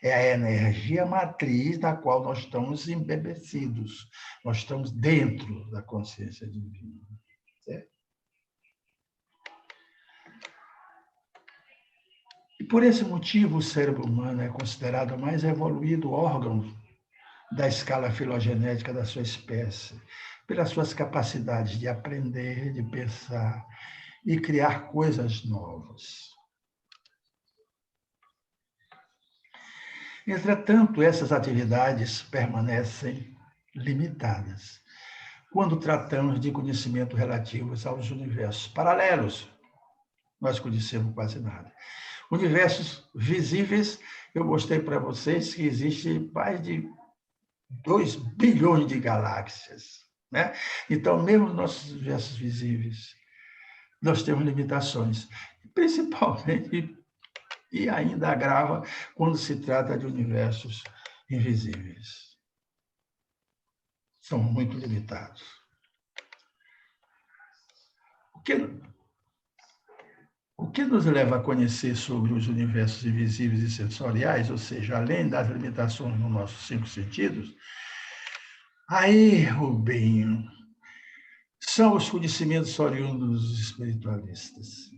É a energia matriz da qual nós estamos embebecidos. Nós estamos dentro da consciência divina. Certo? E por esse motivo, o cérebro humano é considerado o mais evoluído órgão da escala filogenética da sua espécie, pelas suas capacidades de aprender, de pensar e criar coisas novas. Entretanto, essas atividades permanecem limitadas quando tratamos de conhecimento relativos aos universos paralelos. Nós conhecemos quase nada. Universos visíveis, eu mostrei para vocês que existe mais de 2 bilhões de galáxias, né? Então, mesmo nos nossos universos visíveis, nós temos limitações, principalmente, e ainda agrava quando se trata de universos invisíveis. São muito limitados. O que nos leva a conhecer sobre os universos invisíveis e sensoriais, ou seja, além das limitações nos nossos 5 sentidos, aí, Rubinho, são os conhecimentos oriundos dos espiritualistas.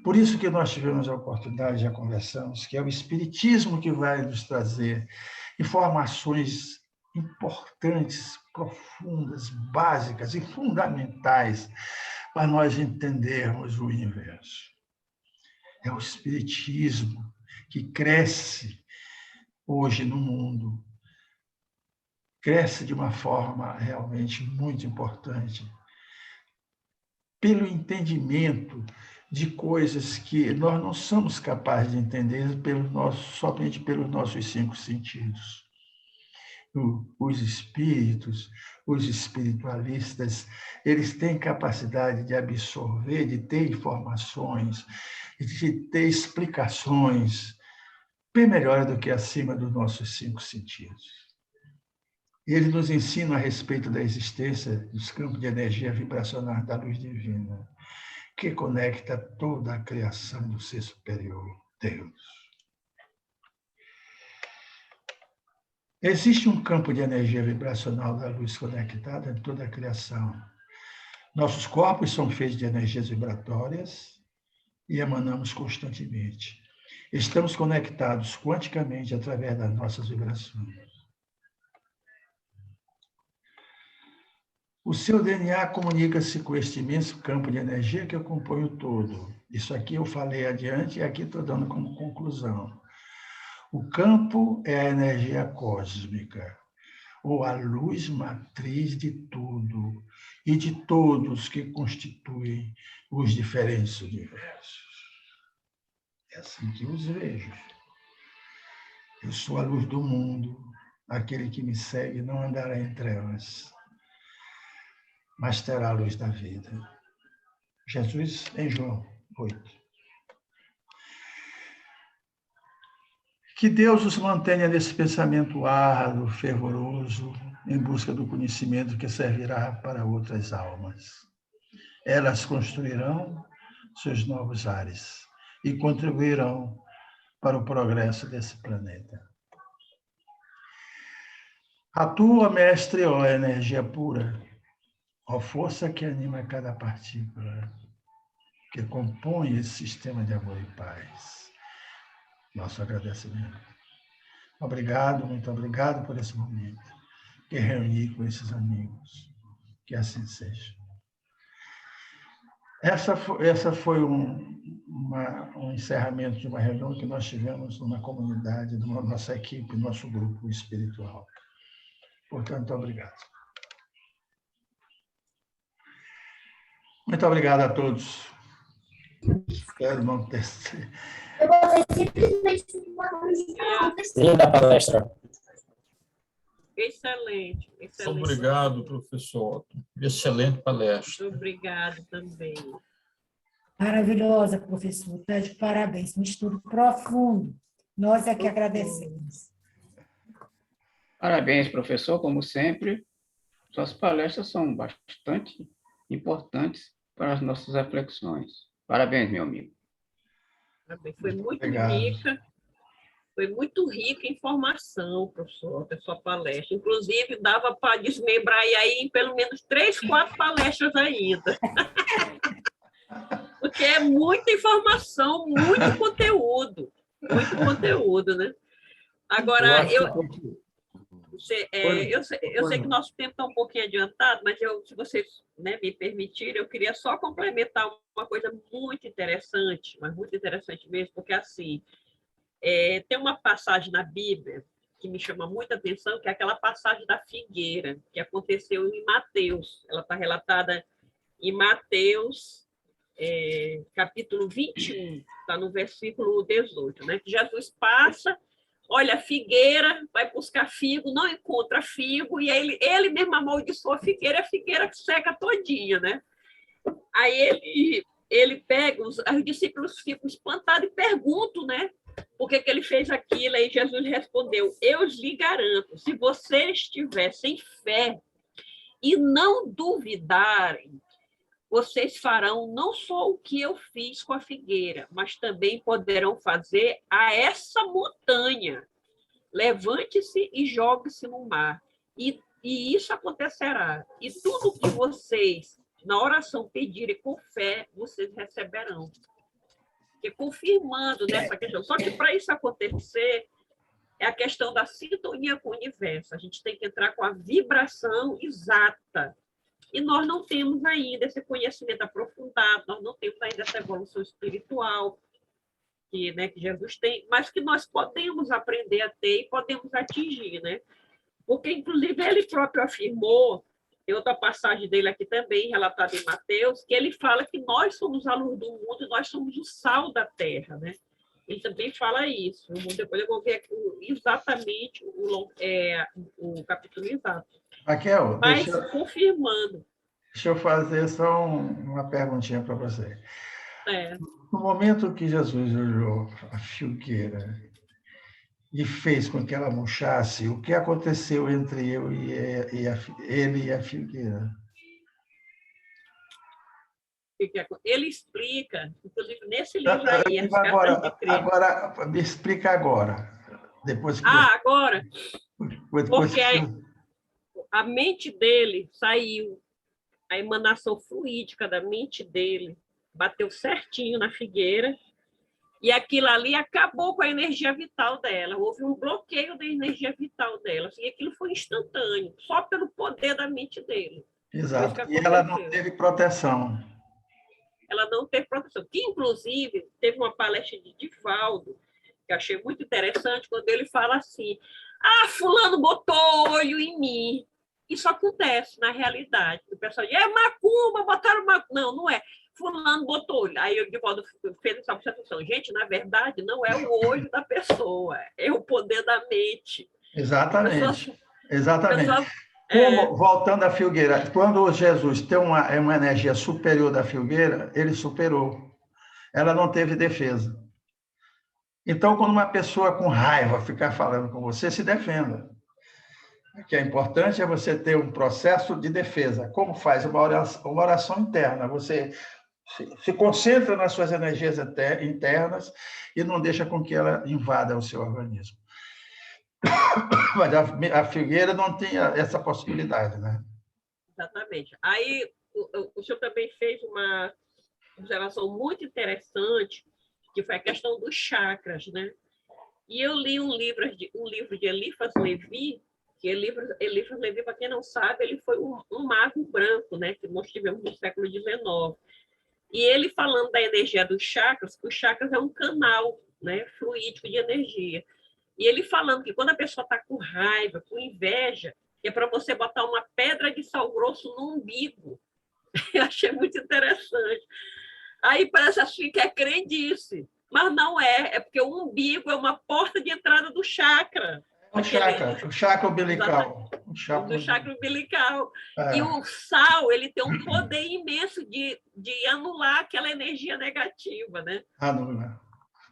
Por isso que nós tivemos a oportunidade, já conversamos, que é o Espiritismo que vai nos trazer informações importantes, profundas, básicas e fundamentais para nós entendermos o universo. É o Espiritismo que cresce hoje no mundo, cresce de uma forma realmente muito importante, pelo entendimento de coisas que nós não somos capazes de entender somente pelos nossos 5 sentidos. Os espíritos, os espiritualistas, eles têm capacidade de absorver, de ter informações, de ter explicações bem melhores do que acima dos nossos 5 sentidos. Eles nos ensinam a respeito da existência dos campos de energia vibracional da luz divina, que conecta toda a criação do ser superior, Deus. Existe um campo de energia vibracional da luz conectada em toda a criação. Nossos corpos são feitos de energias vibratórias e emanamos constantemente. Estamos conectados quanticamente através das nossas vibrações. O seu DNA comunica-se com este imenso campo de energia que eu componho o todo. Isso aqui eu falei adiante e aqui estou dando como conclusão. O campo é a energia cósmica, ou a luz matriz de tudo e de todos que constituem os diferentes universos. É assim que eu os vejo. Eu sou a luz do mundo, aquele que me segue não andará em trevas, mas terá a luz da vida. Jesus em João 8. Que Deus os mantenha nesse pensamento árduo, fervoroso, em busca do conhecimento que servirá para outras almas. Elas construirão seus novos ares e contribuirão para o progresso desse planeta. Atua, mestre, ó energia pura, ó força que anima cada partícula, que compõe esse sistema de amor e paz. Nosso agradecimento. Obrigado, muito obrigado por esse momento que reuni com esses amigos. Que assim seja. Essa foi um encerramento de uma reunião que nós tivemos numa comunidade, numa nossa equipe, nosso grupo espiritual. Portanto, obrigado. Muito obrigado a todos. Espero não ter sido. Linda a palestra. Excelente, excelente. Obrigado, professor Otto. Excelente palestra. Obrigado também. Maravilhosa, professor. Está de parabéns. Um estudo profundo. Nós é que agradecemos. Parabéns, professor, como sempre. Suas palestras são bastante importantes para as nossas reflexões. Parabéns, meu amigo. Foi muito Obrigado. rica. Foi muito rica em informação, professor, a sua palestra. Inclusive, dava para desmembrar aí em pelo menos 3, 4 palestras ainda. Porque é muita informação, muito conteúdo, né? Agora, eu sei que o nosso tempo está um pouquinho adiantado, mas se vocês, né, me permitirem, eu queria só complementar uma coisa muito interessante, mas muito interessante mesmo, porque assim, tem uma passagem na Bíblia que me chama muita atenção, que é aquela passagem da figueira, que aconteceu em Mateus. Ela está relatada em Mateus, capítulo 21, está no versículo 18, né? Que Jesus passa olha, a figueira, vai buscar figo, não encontra figo, e aí ele mesmo amaldiçoa a figueira seca todinha, né? Aí ele pega, os discípulos ficam espantados e perguntam, né? Por que ele fez aquilo? Aí Jesus respondeu, eu lhe garanto, se vocês tivessem fé e não duvidarem, vocês farão não só o que eu fiz com a figueira, mas também poderão fazer a essa montanha. Levante-se e jogue-se no mar. E isso acontecerá. E tudo que vocês, na oração, pedirem com fé, vocês receberão. Porque confirmando nessa questão. Só que para isso acontecer, é a questão da sintonia com o universo. A gente tem que entrar com a vibração exata. E nós não temos ainda esse conhecimento aprofundado, nós não temos ainda essa evolução espiritual que, né, que Jesus tem, mas que nós podemos aprender a ter e podemos atingir, né? Porque, inclusive, ele próprio afirmou, tem outra passagem dele aqui também, relatada em Mateus, que ele fala que nós somos a luz do mundo e nós somos o sal da terra, né? Ele também fala isso. Depois eu vou ver aqui exatamente o capítulo exato. Raquel, mas confirmando. Deixa eu fazer só uma perguntinha para você. No momento que Jesus olhou a figueira e fez com que ela murchasse, o que aconteceu entre ele e a figueira? Ele explica, inclusive nesse livro aí, agora, me explica agora. Depois que agora. Porque a mente dele saiu, a emanação fluídica da mente dele bateu certinho na figueira e aquilo ali acabou com a energia vital dela. Houve um bloqueio da energia vital dela. E aquilo foi instantâneo, só pelo poder da mente dele. Exato. E ela não teve proteção. Ela não teve proteção. Que, inclusive, teve uma palestra de Divaldo, que eu achei muito interessante, quando ele fala assim, fulano botou olho em mim. Isso acontece na realidade. O pessoal diz, macumba, botaram macumba. Não, não é. Fulano botou olho. Aí o Divaldo fez essa observação. Gente, na verdade, não é o olho da pessoa, é o poder da mente. Exatamente. Exatamente. Voltando à figueira, quando Jesus tem uma energia superior da figueira, ele superou. Ela não teve defesa. Então, quando uma pessoa com raiva ficar falando com você, se defenda. O que é importante é você ter um processo de defesa. Como faz uma oração interna? Você se concentra nas suas energias internas e não deixa com que ela invada o seu organismo. Mas a figueira não tinha essa possibilidade, né? Exatamente. Aí o senhor também fez uma observação muito interessante, que foi a questão dos chakras, né? E eu li um livro de Eliphas Levi, que Eliphas Levi, para quem não sabe, ele foi um mago branco, né? Que nós tivemos no século XIX. E ele falando da energia dos chakras, que os chakras é um canal, né, fluídico de energia. E ele falando que quando a pessoa está com raiva, com inveja, é para você botar uma pedra de sal grosso no umbigo. Eu achei muito interessante. Aí parece assim que é crendice, mas não é. É porque o umbigo é uma porta de entrada do chakra. O chakra umbilical. Do chakra umbilical. E o sal, ele tem um poder imenso de anular aquela energia negativa, né? Anular.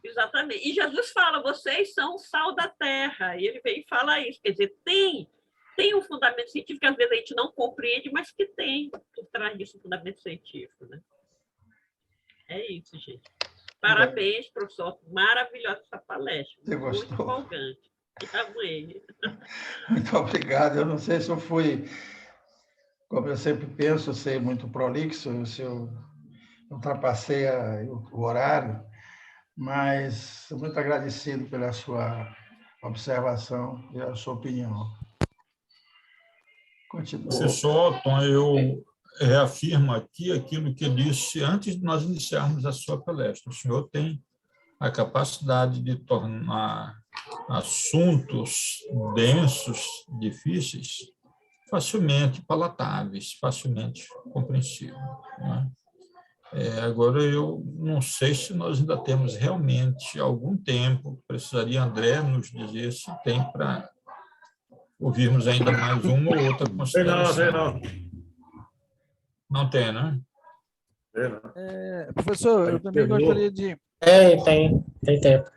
Exatamente. E Jesus fala, vocês são o sal da terra. E ele vem e fala isso. Quer dizer, tem um fundamento científico que às vezes a gente não compreende, mas que tem por trás disso um fundamento científico, né? É isso, gente. Parabéns, professor. Maravilhosa essa palestra. Você gostou? Muito empolgante. Amei. Muito obrigado. Eu não sei se eu fui, como eu sempre penso, ser muito prolixo, se eu ultrapassei o horário, mas sou muito agradecido pela sua observação e a sua opinião. Continua. Professor Otton, eu reafirmo aqui aquilo que eu disse antes de nós iniciarmos a sua palestra. O senhor tem a capacidade de tornar assuntos densos, difíceis, facilmente palatáveis, facilmente compreensíveis, né? Agora, eu não sei se nós ainda temos realmente algum tempo. Precisaria André nos dizer se tem para ouvirmos ainda mais uma ou outra consideração. Não. Não tem, né? Professor, eu também gostaria de... Tem tempo.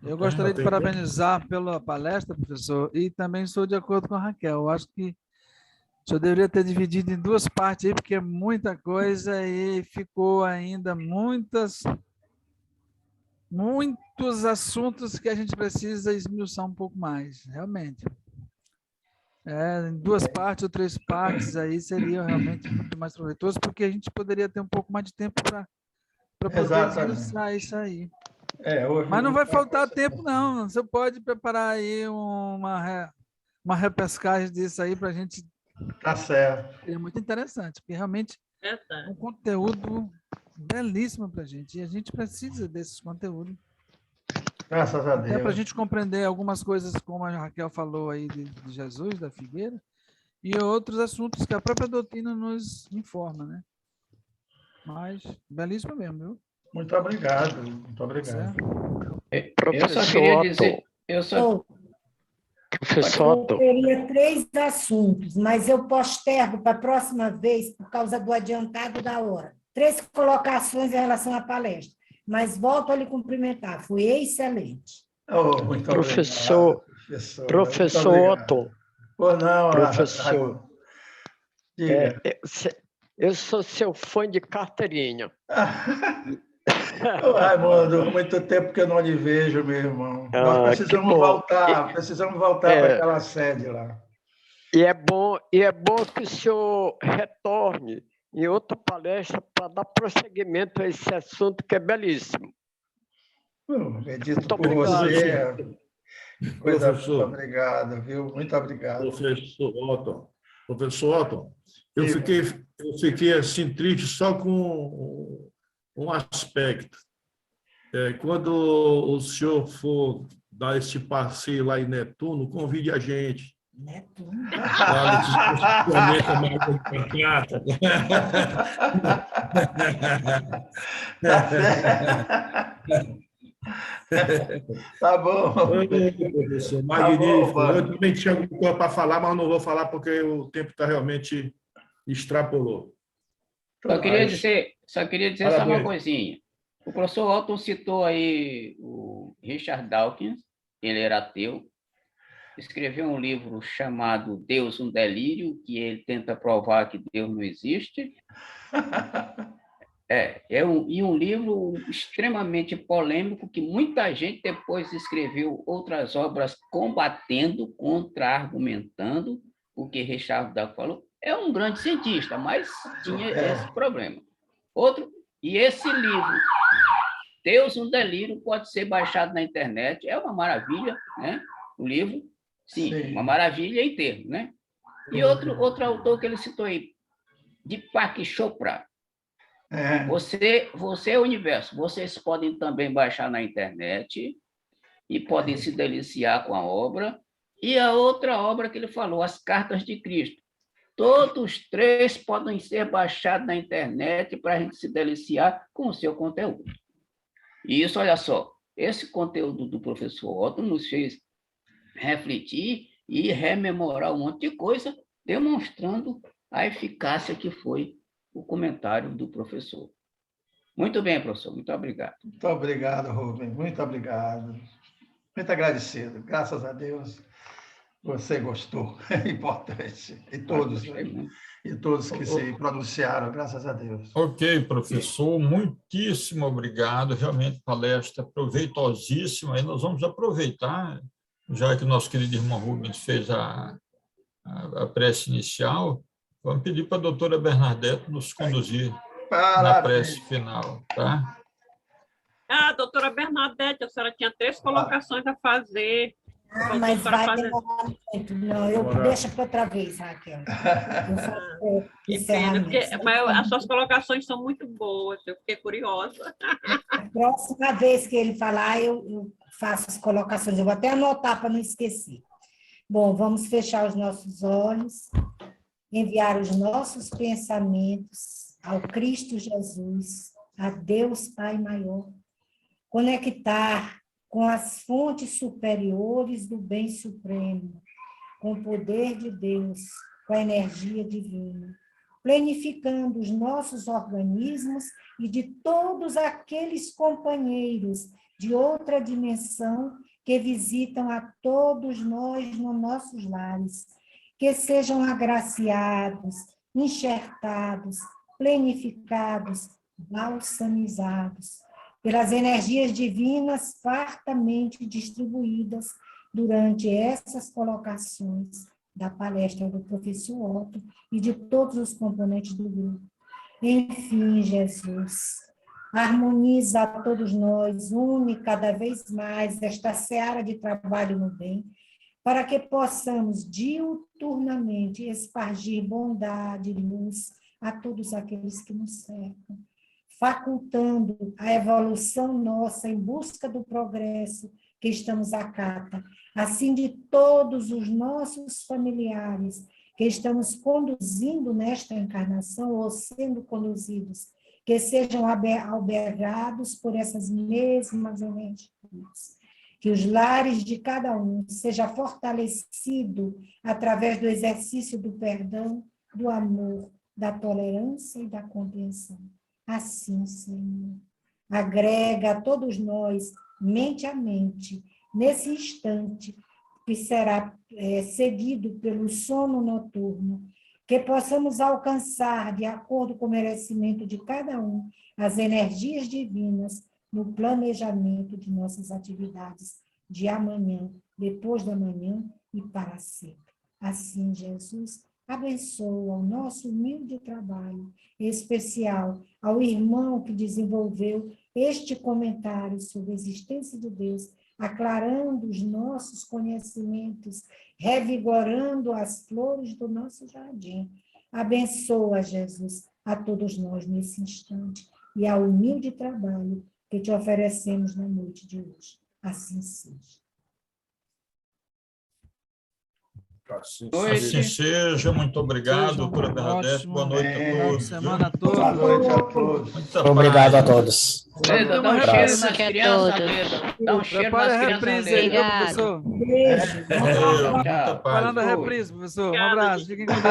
Eu gostaria de parabenizar pela palestra, professor, e também estou de acordo com a Raquel. Eu acho que o senhor deveria ter dividido em duas partes aí, porque é muita coisa e ficou ainda muitos assuntos que a gente precisa esmiuçar um pouco mais, realmente. Em duas partes ou três partes aí seria realmente muito mais proveitoso, porque a gente poderia ter um pouco mais de tempo para poder esmiuçar isso aí. Mas não vai faltar tempo, não. Você pode preparar aí uma repescagem disso aí para a gente. Tá certo. É muito interessante, porque realmente é um conteúdo belíssimo para a gente. E a gente precisa desses conteúdos. Graças a Deus. Até para a gente compreender algumas coisas, como a Raquel falou aí de Jesus, da figueira, e outros assuntos que a própria doutrina nos informa, né? Mas, belíssimo mesmo, viu? Muito obrigado. Muito obrigado. Eu só queria dizer... Eu teria 3 assuntos, mas eu postergo para a próxima vez por causa do adiantado da hora. 3 colocações em relação à palestra, mas volto a lhe cumprimentar. Foi excelente. Muito Professor Otto. Não, professor. Eu sou seu fã de carteirinha. Raimundo, muito tempo que eu não lhe vejo, meu irmão. Nós precisamos voltar para aquela sede lá. E é bom que o senhor retorne em outra palestra para dar prosseguimento a esse assunto que é belíssimo. Medito por você. Muito obrigado, viu? Muito obrigado. Professor Otto, eu fiquei assim triste só com um aspecto. Quando o senhor for dar esse passeio lá em Netuno, convide a gente. Netuno? Tá bom. Professor, magnífico. Eu também tinha alguma coisa para falar, mas não vou falar porque o tempo está realmente extrapolou. Só queria dizer só uma coisinha. O professor Otto citou aí o Richard Dawkins, ele era ateu, escreveu um livro chamado Deus, um Delírio, que ele tenta provar que Deus não existe. E um livro extremamente polêmico, que muita gente depois escreveu outras obras combatendo, contra-argumentando o que Richard Dawkins falou. É um grande cientista, mas tinha esse problema. E esse livro, Deus, um Delírio, pode ser baixado na internet, é uma maravilha, né? O livro, sim. Uma maravilha em termos, né? E outro autor que ele citou aí, Deepak Chopra. Você é o universo. Vocês podem também baixar na internet e podem se deliciar com a obra. E a outra obra que ele falou, As Cartas de Cristo. Todos 3 podem ser baixados na internet para a gente se deliciar com o seu conteúdo. E isso, olha só, esse conteúdo do professor Otto nos fez refletir e rememorar um monte de coisa, demonstrando a eficácia que foi o comentário do professor. Muito bem, professor, muito obrigado. Muito obrigado, Rubem, muito obrigado. Muito agradecido, graças a Deus. Você gostou, é importante. E todos que se pronunciaram, graças a Deus. Ok, professor, muitíssimo obrigado. Realmente, palestra proveitosíssima. E nós vamos aproveitar, já que o nosso querido irmão Rubens fez a prece inicial, vamos pedir para a doutora Bernadette nos conduzir na prece final, tá? Doutora Bernadette, a senhora tinha 3 colocações a fazer. Mas vai demorar muito. Não, deixa para outra vez, Raquel. Mas as suas colocações são muito boas, eu fiquei curiosa. A próxima vez que ele falar, eu faço as colocações. Eu vou até anotar para não esquecer. Bom, vamos fechar os nossos olhos, enviar os nossos pensamentos ao Cristo Jesus, a Deus Pai maior, conectar com as fontes superiores do bem supremo, com o poder de Deus, com a energia divina, planificando os nossos organismos e de todos aqueles companheiros de outra dimensão que visitam a todos nós nos nossos lares, que sejam agraciados, enxertados, planificados, balsamizados, pelas energias divinas fartamente distribuídas durante essas colocações da palestra do professor Otto e de todos os componentes do grupo. Enfim, Jesus, harmoniza a todos nós, une cada vez mais esta seara de trabalho no bem, para que possamos diuturnamente espargir bondade e luz a todos aqueles que nos cercam, facultando a evolução nossa em busca do progresso que estamos à cata, assim de todos os nossos familiares que estamos conduzindo nesta encarnação ou sendo conduzidos, que sejam albergados por essas mesmas energias, que os lares de cada um seja fortalecido através do exercício do perdão, do amor, da tolerância e da compreensão. Assim, Senhor, agrega a todos nós, mente a mente, nesse instante que será seguido pelo sono noturno, que possamos alcançar, de acordo com o merecimento de cada um, as energias divinas no planejamento de nossas atividades de amanhã, depois da manhã e para sempre. Assim, Jesus, abençoa o nosso humilde trabalho, em especial ao irmão que desenvolveu este comentário sobre a existência de Deus, aclarando os nossos conhecimentos, revigorando as flores do nosso jardim. Abençoa, Jesus, a todos nós nesse instante e ao humilde trabalho que te oferecemos na noite de hoje. Assim seja. Assim seja. Muito obrigado, doutora Bernadette. Boa noite a todos. Semana toda. Boa noite a todos. Muita Obrigado paz. a todos. Leda, dá um Abraço. cheiro nas crianças, Leda. Dá um cheiro Prepare nas a crianças, reprise aí, Leda. viu, professor? Beijo. Valeu, muita paz. Preparando a reprise, professor. Um abraço. Fiquem com Deus.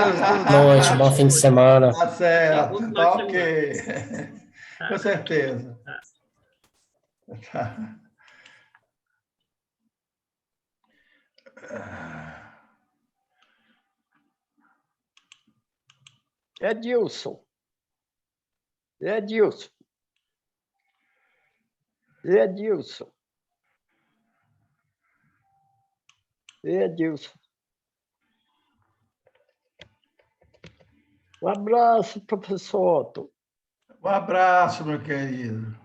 Boa noite, bom fim de semana. Tá certo. Boa noite, Ok. Com certeza. Tá. Edilson. Edilson. Edilson. Edilson. Um abraço, professor Otto. Um abraço, meu querido.